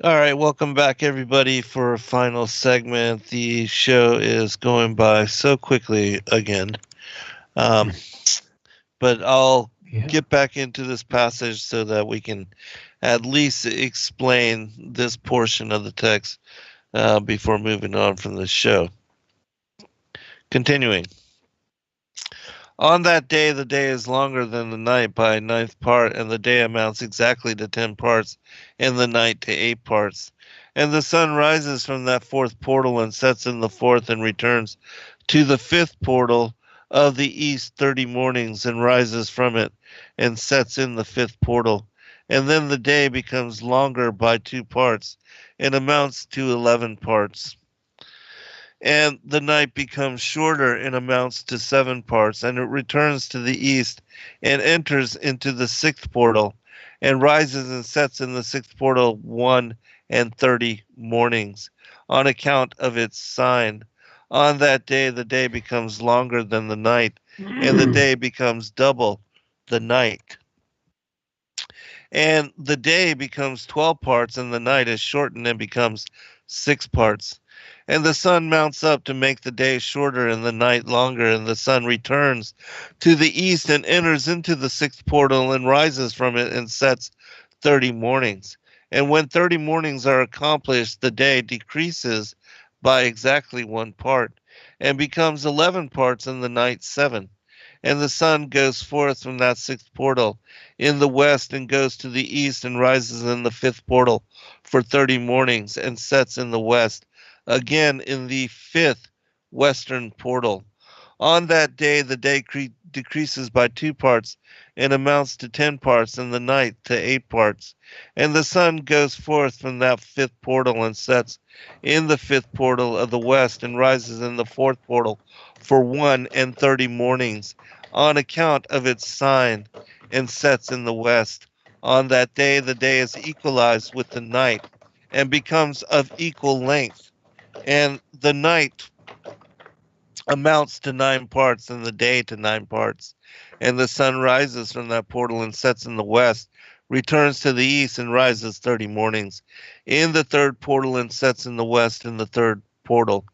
All right, welcome back, everybody, for a final segment. The show is going by so quickly again. But I'll get back into this passage so that we can at least explain this portion of the text before moving on from the show. Continuing. On that day, the day is longer than the night by a ninth part, and the day amounts exactly to 10 parts, and the night to 8 parts. And the sun rises from that fourth portal and sets in the fourth and returns to the fifth portal of the east 30 mornings and rises from it and sets in the fifth portal. And then the day becomes longer by 2 parts and amounts to 11 parts. And the night becomes shorter and amounts to 7 parts, and it returns to the east and enters into the sixth portal and rises and sets in the sixth portal 1 and 30 mornings on account of its sign. On that day, the day becomes longer than the night, and the day becomes double the night. And the day becomes 12 parts, and the night is shortened and becomes 6 parts. And the sun mounts up to make the day shorter and the night longer, and the sun returns to the east and enters into the sixth portal and rises from it and sets 30 mornings. And when 30 mornings are accomplished, the day decreases by exactly 1 part and becomes 11 parts and the night 7. And the sun goes forth from that sixth portal in the west and goes to the east and rises in the fifth portal for 30 mornings and sets in the west, again in the fifth western portal. On that day, the day decreases by 2 parts and amounts to 10 parts, and the night to 8 parts. And the sun goes forth from that fifth portal and sets in the fifth portal of the west and rises in the fourth portal for 1 and 30 mornings on account of its sign, and sets in the west. On that day, the day is equalized with the night and becomes of equal length, and the night amounts to 9 parts and the day to 9 parts. And the sun rises from that portal and sets in the west, returns to the east and rises 30 mornings in the third portal and sets in the west in the third portal.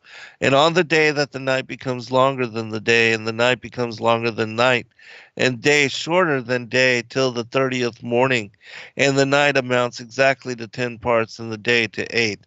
And on the day that the night becomes longer than the day, and the night becomes longer than night, and day shorter than day till the 30th morning, and the night amounts exactly to 10 parts and the day to 8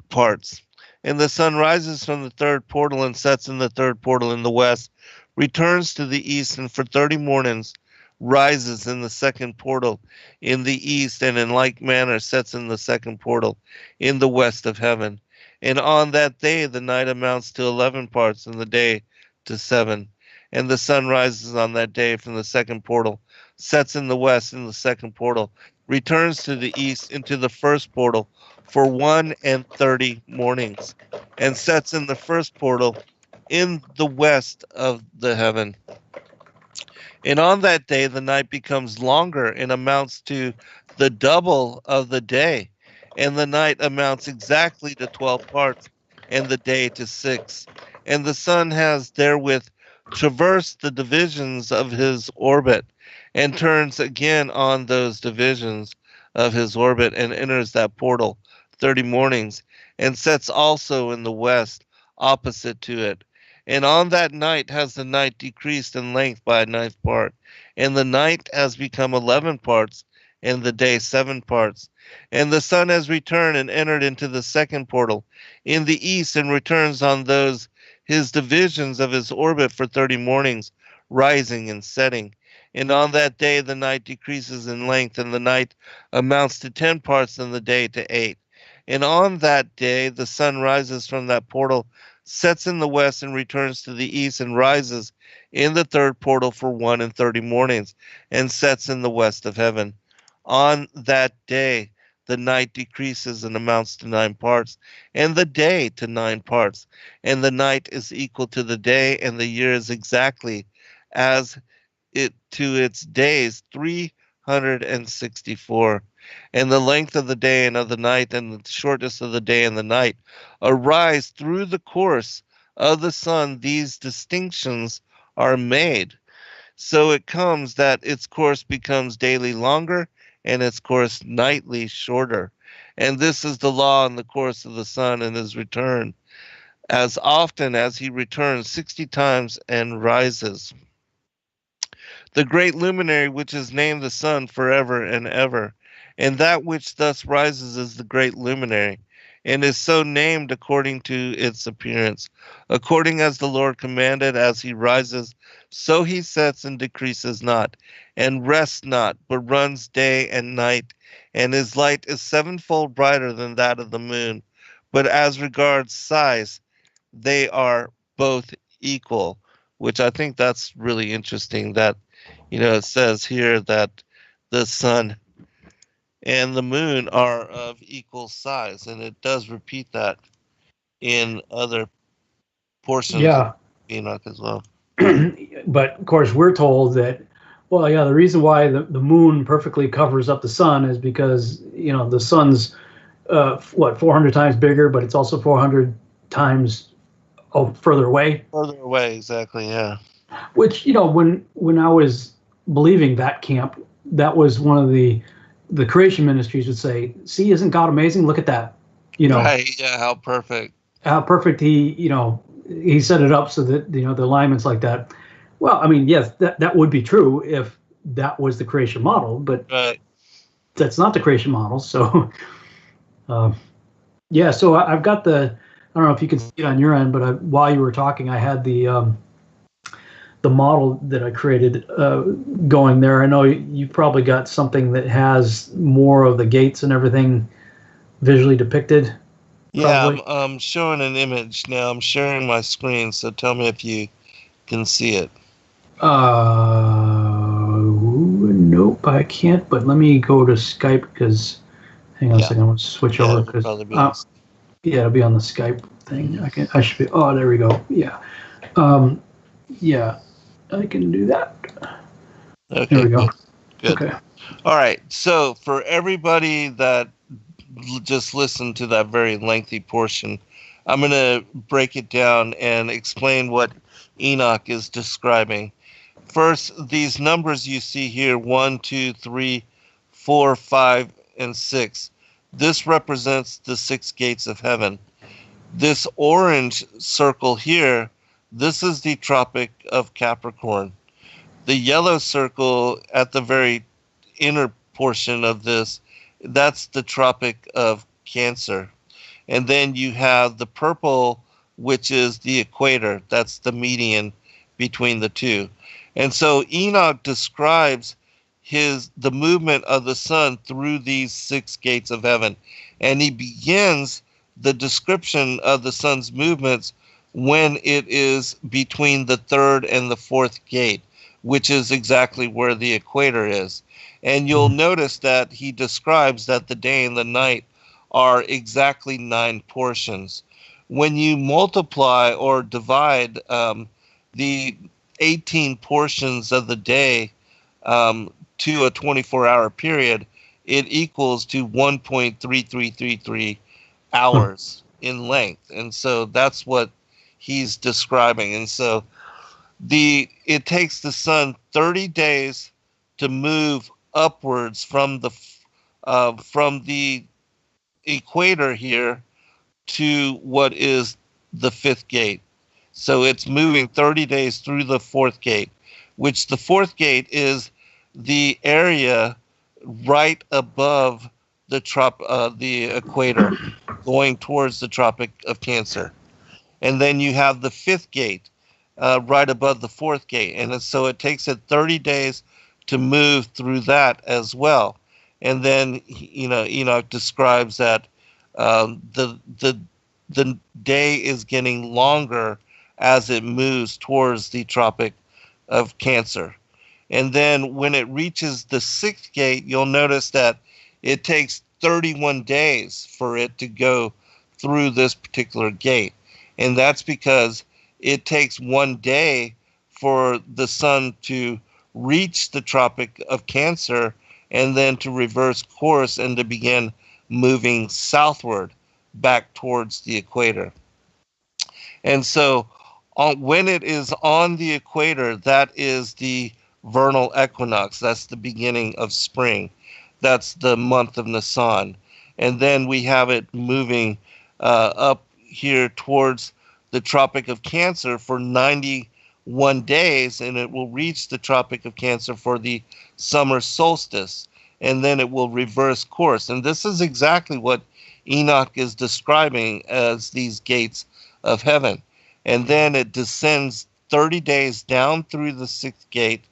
parts. And the sun rises from the third portal and sets in the third portal in the west, returns to the east, and for 30 mornings rises in the second portal in the east, and in like manner sets in the second portal in the west of heaven. And on that day the night amounts to 11 parts and the day to 7. And the sun rises on that day from the second portal, sets in the west in the second portal, returns to the east into the first portal for 1 and 30 mornings, and sets in the first portal in the west of the heaven. And on that day the night becomes longer and amounts to the double of the day, and the night amounts exactly to 12 parts, and the day to 6. And the sun has therewith traversed the divisions of his orbit, and turns again on those divisions of his orbit, and enters that portal 30 mornings, and sets also in the west opposite to it. And on that night has the night decreased in length by a ninth part, and the night has become 11 parts, and the day 7 parts. And the sun has returned and entered into the second portal in the east, and returns on those his divisions of his orbit for 30 mornings, rising and setting. And on that day the night decreases in length, and the night amounts to 10 parts, and the day to 8. And on that day the sun rises from that portal, sets in the west, and returns to the east, and rises in the third portal for 1 and 30 mornings, and sets in the west of heaven. On that day the night decreases and amounts to 9 parts, and the day to 9 parts. And the night is equal to the day, and the year is exactly as it to its days 364. And the length of the day and of the night, and the shortness of the day and the night, arise through the course of the sun. These distinctions are made. So it comes that its course becomes daily longer and its course nightly shorter. And this is the law in the course of the sun and his return, as often as he returns 60 times and rises. The great luminary which is named the sun forever and ever, and that which thus rises is the great luminary, and is so named according to its appearance, according as the Lord commanded. As he rises, so he sets and decreases not, and rests not, but runs day and night, and his light is sevenfold brighter than that of the moon. But as regards size, they are both equal, which I think that's really interesting, that it says here that the sun and the moon are of equal size, and it does repeat that in other portions Yeah. of Enoch as well. But of course, we're told that, well, yeah, the reason why the moon perfectly covers up the sun is because, the sun's, 400 times bigger, but it's also 400 times further away. Further away, exactly, yeah. Which, when I was believing that camp, that was one of the creation ministries would say, see, isn't God amazing? Look at that. Right, yeah, how perfect. How perfect he set it up so that, the alignment's like that. Well, I mean, yes, that would be true if that was the creation model, but right. That's not the creation model. So, yeah, so I've got I don't know if you can see it on your end, but while you were talking, I had the model that I created going there. I know you've probably got something that has more of the gates and everything visually depicted. Yeah, I'm showing an image now. I'm sharing my screen, so tell me if you can see it. Nope, I can't, but let me go to Skype because, hang on a second, I want to switch over because, it'll be on the Skype thing. I should be, there we go. Yeah. Yeah, I can do that. Okay, there we go. Good. Okay. All right, so for everybody that just listened to that very lengthy portion, I'm going to break it down and explain what Enoch is describing. First, these numbers you see here, 1, 2, 3, 4, 5, and 6. This represents the 6 gates of heaven. This orange circle here, this is the Tropic of Capricorn. The yellow circle at the very inner portion of this, that's the Tropic of Cancer. And then you have the purple, which is the equator. That's the median between the two. And so Enoch describes the movement of the sun through these 6 gates of heaven. And he begins the description of the sun's movements when it is between the 3rd and the 4th gate, which is exactly where the equator is. And you'll notice that he describes that the day and the night are exactly 9 portions. When you multiply or divide the 18 portions of the day to a 24-hour period, it equals to 1.3333 hours in length. And so that's what he's describing. And so it takes the sun 30 days to move upwards from the equator here to what is the 5th gate. So it's moving 30 days through the 4th gate, which the 4th gate is the area right above the equator, going towards the Tropic of Cancer. And then you have the 5th gate right above the 4th gate. And so it takes it 30 days to move through that as well. And then, Enoch describes that the day is getting longer as it moves towards the Tropic of Cancer. And then when it reaches the 6th gate, you'll notice that it takes 31 days for it to go through this particular gate. And that's because it takes 1 day for the sun to reach the Tropic of Cancer and then to reverse course and to begin moving southward back towards the equator. And so when it is on the equator, that is the vernal equinox. That's the beginning of spring. That's the month of Nisan. And then we have it moving up here towards the Tropic of Cancer for 91 days, and it will reach the Tropic of Cancer for the summer solstice, and then it will reverse course. And this is exactly what Enoch is describing as these gates of heaven. And then it descends 30 days down through the 6th gate,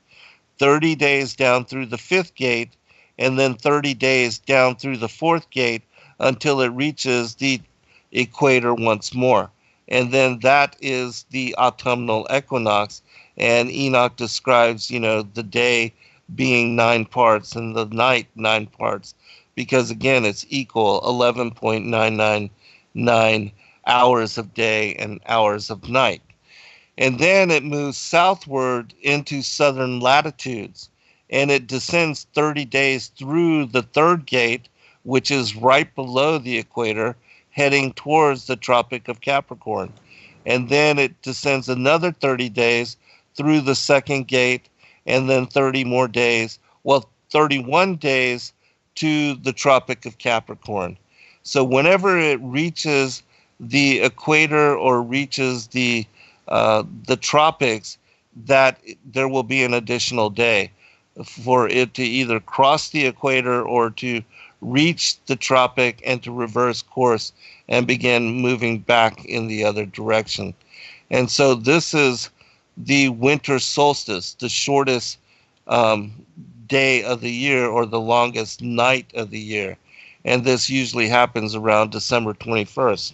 30 days down through the 5th gate, and then 30 days down through the 4th gate until it reaches the equator once more. And then that is the autumnal equinox. And Enoch describes, the day being 9 parts and the night 9 parts, because again, it's equal 11.999 hours of day and hours of night. And then it moves southward into southern latitudes, and it descends 30 days through the 3rd gate, which is right below the equator, heading towards the Tropic of Capricorn. And then it descends another 30 days through the 2nd gate, and then 30 more days, 31 days to the Tropic of Capricorn. So whenever it reaches the equator or reaches the tropics, that there will be an additional day for it to either cross the equator or to reach the tropic and to reverse course and begin moving back in the other direction. And so this is the winter solstice, the shortest day of the year or the longest night of the year. And this usually happens around December 21st.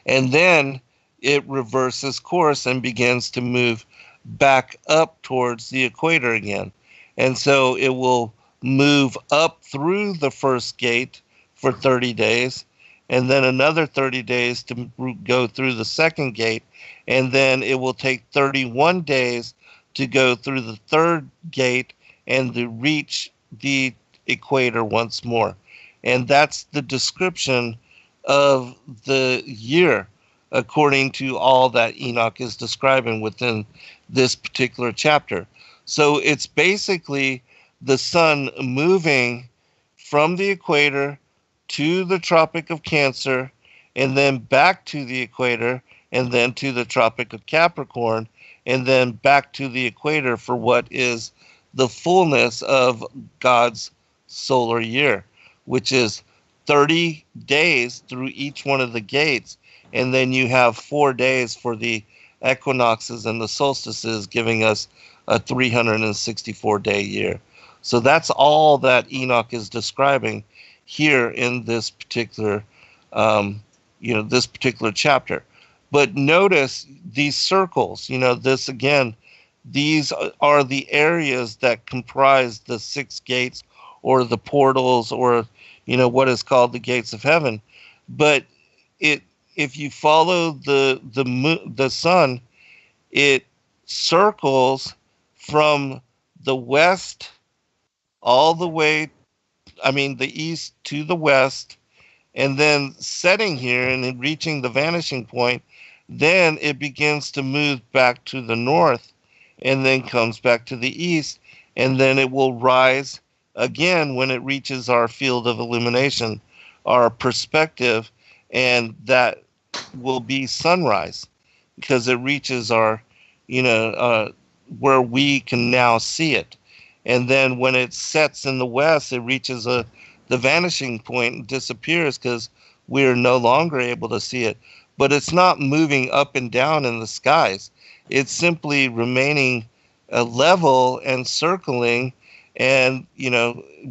And then it reverses course and begins to move back up towards the equator again. And so it will move up through the 1st gate for 30 days, and then another 30 days to go through the 2nd gate, and then it will take 31 days to go through the 3rd gate and to reach the equator once more. And that's the description of the year according to all that Enoch is describing within this particular chapter. So it's basically the sun moving from the equator to the Tropic of Cancer, and then back to the equator, and then to the Tropic of Capricorn, and then back to the equator for what is the fullness of God's solar year, which is 30 days through each one of the gates, and then you have 4 days for the equinoxes and the solstices, giving us a 364-day year. So that's all that Enoch is describing here in this particular, this particular chapter. But notice these circles. This again, these are the areas that comprise the 6 gates, or the portals, or what is called the gates of heaven. But if you follow the sun, it circles from the west all the way, the east to the west, and then setting here and then reaching the vanishing point, then it begins to move back to the north and then comes back to the east, and then it will rise again when it reaches our field of illumination, our perspective, and that will be sunrise because it reaches our, where we can now see it. And then when it sets in the west, it reaches the vanishing point and disappears because we are no longer able to see it. But it's not moving up and down in the skies. It's simply remaining level and circling. And,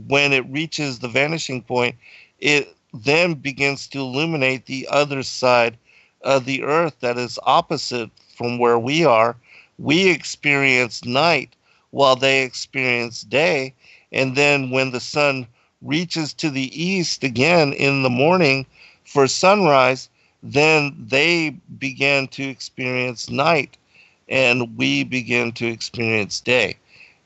when it reaches the vanishing point, it then begins to illuminate the other side of the earth that is opposite from where we are. We experience night while they experience day. And then when the sun reaches to the east again in the morning for sunrise, then they begin to experience night and we begin to experience day.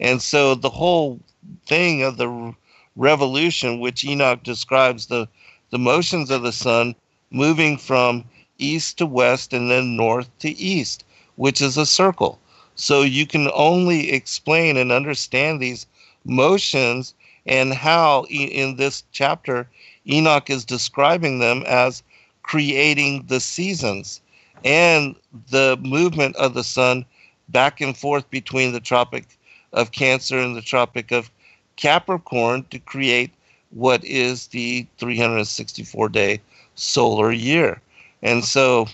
And so the whole thing of the revolution, which Enoch describes the motions of the sun moving from east to west and then north to east, which is a circle. So you can only explain and understand these motions and how in this chapter Enoch is describing them as creating the seasons and the movement of the sun back and forth between the Tropic of Cancer and the Tropic of Capricorn to create what is the 364-day solar year. And so,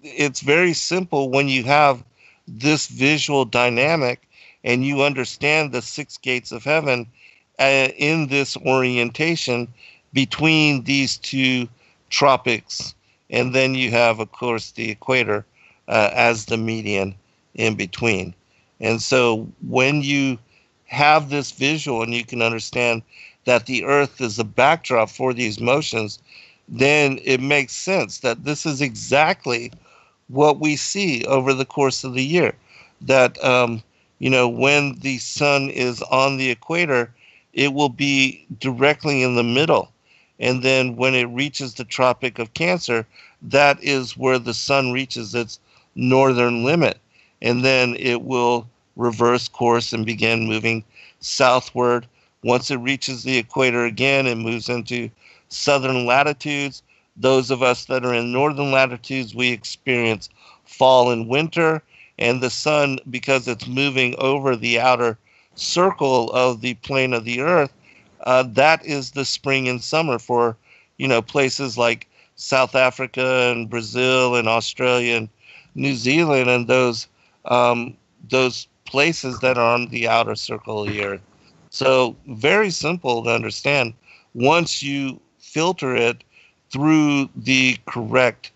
it's very simple when you have this visual dynamic and you understand the 6 gates of heaven in this orientation between these 2 tropics. And then you have, of course, the equator as the median in between. And so when you have this visual and you can understand that the earth is a backdrop for these motions, then it makes sense that this is exactly what we see over the course of the year. That, when the sun is on the equator, it will be directly in the middle. And then when it reaches the Tropic of Cancer, that is where the sun reaches its northern limit. And then it will reverse course and begin moving southward. Once it reaches the equator again, it moves into southern latitudes. Those of us that are in northern latitudes, we experience fall and winter. And the sun, because it's moving over the outer circle of the plane of the earth, that is the spring and summer for, places like South Africa and Brazil and Australia and New Zealand and those places that are on the outer circle of the earth. So very simple to understand once you filter it through the correct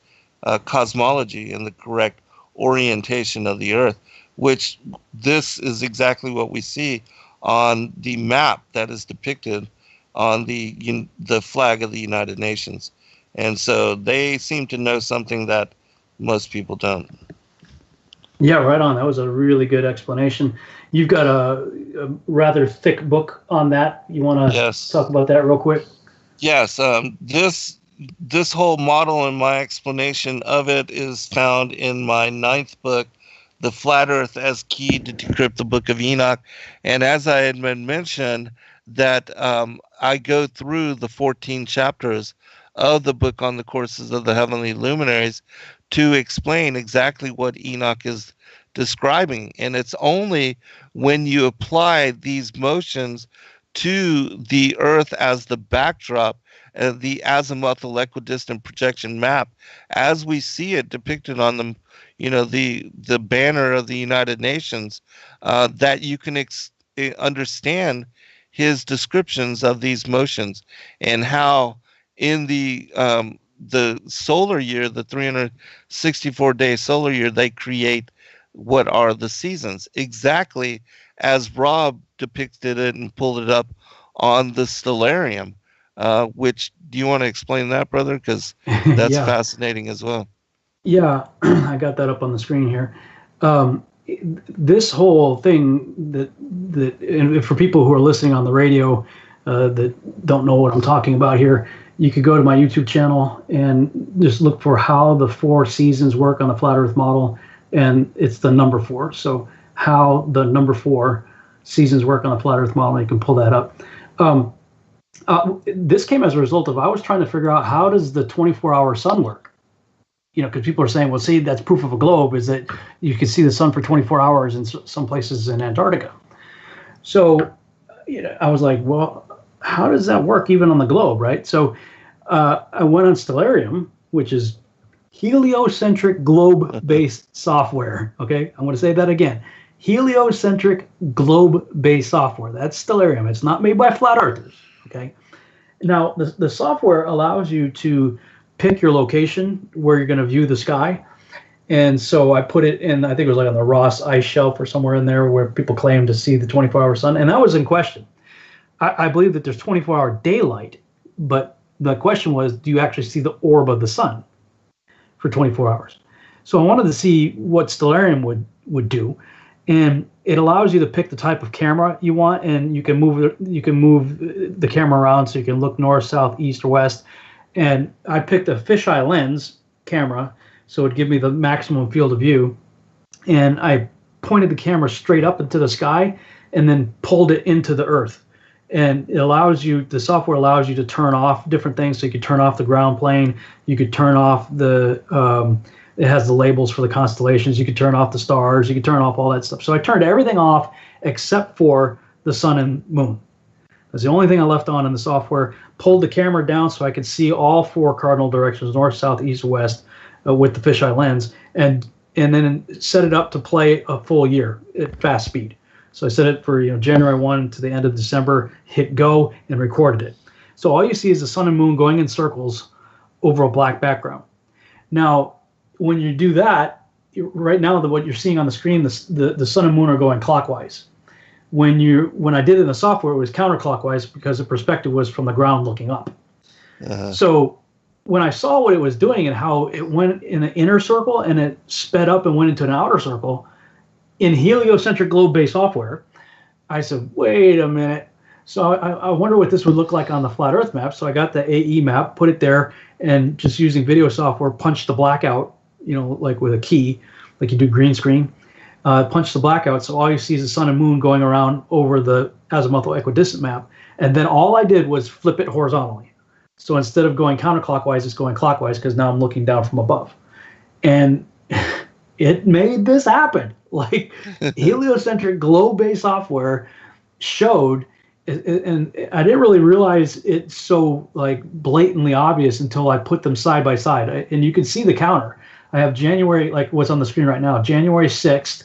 cosmology and the correct orientation of the earth, which this is exactly what we see on the map that is depicted on the flag of the United Nations. And so they seem to know something that most people don't. Yeah, right on. That was a really good explanation. You've got a rather thick book on that. You want to talk about that real quick? Yes. This whole model and my explanation of it is found in my 9th book, The Flat Earth as Key to Decrypt the Book of Enoch. And as I had mentioned, that I go through the 14 chapters of the book on the courses of the heavenly luminaries to explain exactly what Enoch is describing. And it's only when you apply these motions to the earth as the backdrop, the azimuthal equidistant projection map, as we see it depicted on the banner of the United Nations, that you can understand his descriptions of these motions and how in the solar year, the 364-day solar year, they create what are the seasons, exactly as Rob depicted it and pulled it up on the stellarium. Which, do you want to explain that, brother? Because that's fascinating as well. Yeah, I got that up on the screen here. This whole thing that and for people who are listening on the radio that don't know what I'm talking about here, you could go to my YouTube channel and just look for how the 4 seasons work on the flat Earth model, and it's the number 4. So how the number 4 seasons work on the flat Earth model, you can pull that up. This came as a result of I was trying to figure out how does the 24-hour sun work? Because people are saying, well, see, that's proof of a globe, is that you can see the sun for 24 hours in some places in Antarctica. So, I was like, well, how does that work even on the globe, right? So I went on Stellarium, which is heliocentric globe-based software. Okay, I'm going to say that again. Heliocentric globe-based software. That's Stellarium. It's not made by flat earthers. Okay. Now, the software allows you to pick your location where you're going to view the sky. And so I put it in, I think it was like on the Ross Ice Shelf or somewhere in there where people claim to see the 24-hour sun. And that was in question. I believe that there's 24-hour daylight, but the question was, do you actually see the orb of the sun for 24 hours? So I wanted to see what Stellarium would do, and it allows you to pick the type of camera you want, and you can move the camera around so you can look north, south, east, or west. And I picked a fisheye lens camera, so it'd give me the maximum field of view. And I pointed the camera straight up into the sky, and then pulled it into the earth. And it allows you, the software allows you to turn off different things. So you could turn off the ground plane. You could turn off it has the labels for the constellations. You could turn off the stars. You could turn off all that stuff. So I turned everything off except for the sun and moon. That's the only thing I left on in the software. Pulled the camera down so I could see all 4 cardinal directions, north, south, east, west, with the fisheye lens, and then set it up to play a full year at fast speed. So I set it for January 1 to the end of December, hit go, and recorded it. So all you see is the sun and moon going in circles over a black background. Now, when you do that, right now what you're seeing on the screen, the sun and moon are going clockwise. When I did it in the software, it was counterclockwise because the perspective was from the ground looking up. So when I saw what it was doing and how it went in an inner circle and it sped up and went into an outer circle, in heliocentric globe-based software, I said, wait a minute. So I wonder what this would look like on the flat Earth map. So I got the AE map, put it there, and just using video software, punched the blackout, like with a key, like you do green screen, punch the blackout. So all you see is the sun and moon going around over the azimuthal equidistant map. And then all I did was flip it horizontally. So instead of going counterclockwise, it's going clockwise because now I'm looking down from above. And it made this happen. Like heliocentric globe-based software showed, and I didn't really realize it's so like blatantly obvious until I put them side by side. And you can see the counter. I have January, like what's on the screen right now, January 6th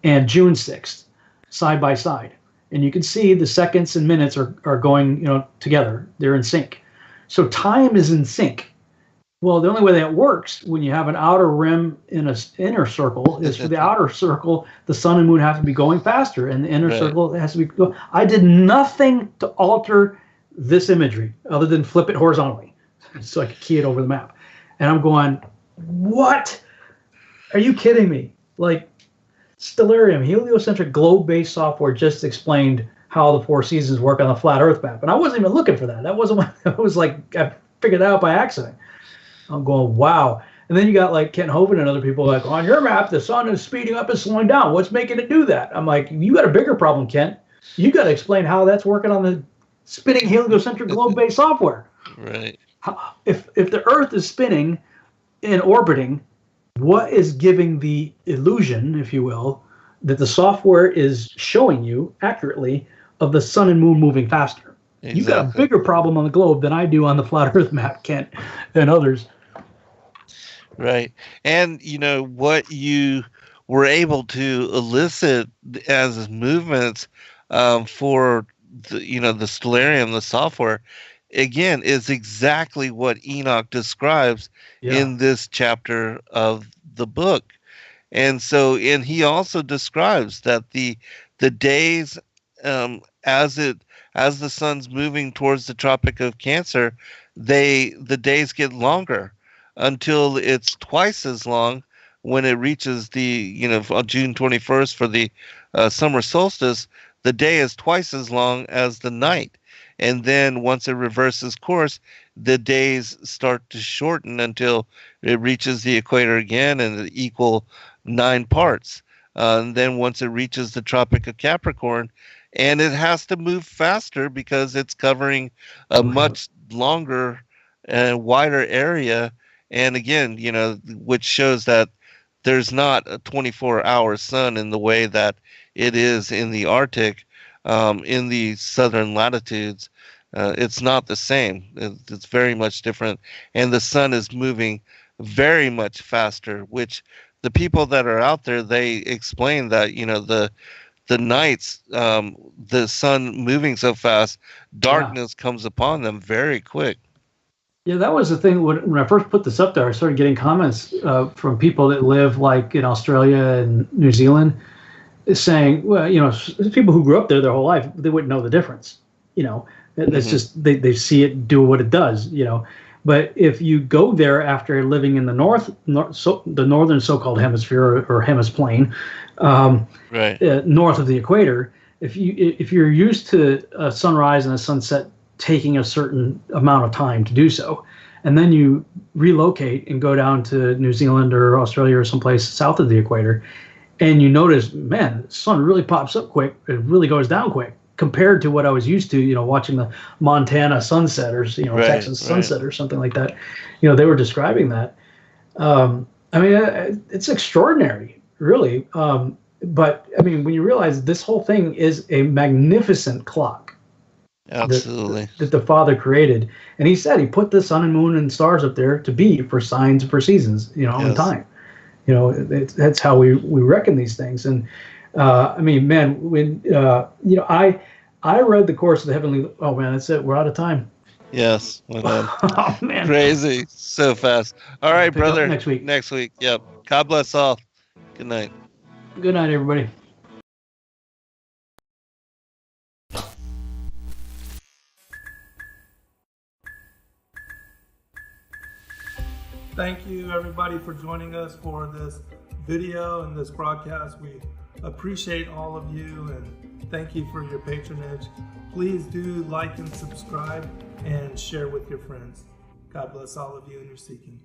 and June 6th, side by side. And you can see the seconds and minutes are going, together. They're in sync. So time is in sync. Well, the only way that works when you have an outer rim in an inner circle is for the outer circle, the sun and moon have to be going faster, and the inner circle has to be. I did nothing to alter this imagery other than flip it horizontally so I could key it over the map. And I'm going, what? Are you kidding me? Like, Stellarium, heliocentric globe-based software just explained how the 4 seasons work on the flat Earth map. And I wasn't even looking for that. That wasn't what I was like, I figured that out by accident. I'm going, wow. And then you got like Kent Hovind and other people like, on your map, the sun is speeding up and slowing down. What's making it do that? I'm like, you got a bigger problem, Kent. You got to explain how that's working on the spinning heliocentric globe-based software. Right. If the Earth is spinning and orbiting, what is giving the illusion, if you will, that the software is showing you accurately of the sun and moon moving faster? Exactly. You got a bigger problem on the globe than I do on the flat Earth map, Kent, and others. Right. And, what you were able to elicit as movements for, the Stellarium, the software, again, is exactly what Enoch describes in this chapter of the book. And so, and he also describes that the days, as the sun's moving towards the Tropic of Cancer, the days get longer until it's twice as long when it reaches on June 21st for the summer solstice. The day is twice as long as the night. And then once it reverses course, the days start to shorten until it reaches the equator again and equal 9 parts. And then once it reaches the Tropic of Capricorn, and it has to move faster because it's covering a much longer and wider area. And again, which shows that there's not a 24-hour sun in the way that it is in the Arctic, in the southern latitudes. It's not the same. It's very much different. And the sun is moving very much faster, which the people that are out there, they explain that, the nights, the sun moving so fast, darkness comes upon them very quick. Yeah, that was the thing. When I first put this up there, I started getting comments from people that live like in Australia and New Zealand saying, well, people who grew up there their whole life, they wouldn't know the difference. you know, that's just they see it do what it does, you know. But if you go there after living in the the northern so-called hemisphere or hemisplane, north of the equator, if you're used to a sunrise and a sunset taking a certain amount of time to do so, and then you relocate and go down to New Zealand or Australia or someplace south of the equator, and you notice, man, the sun really pops up quick, it really goes down quick compared to what I was used to, you know, watching the Montana sunset or, you know, Texas sunset or something like that. You know, they were describing that. I mean, it's extraordinary, really. But I mean, when you realize this whole thing is a magnificent clock, absolutely, that the Father created, and he said he put the sun and moon and stars up there to be for signs for seasons, you know, in time. You know, that's how we reckon these things. And I mean, man, when you know, I read the Course of the Heavenly. Oh man, that's it. We're out of time. Yes. Oh man, crazy, so fast. All right, brother. Next week. Next week. Yep. God bless all. Good night. Good night, everybody. Thank you everybody for joining us for this video and this broadcast. We appreciate all of you and thank you for your patronage. Please do like and subscribe and share with your friends. God bless all of you in your seeking.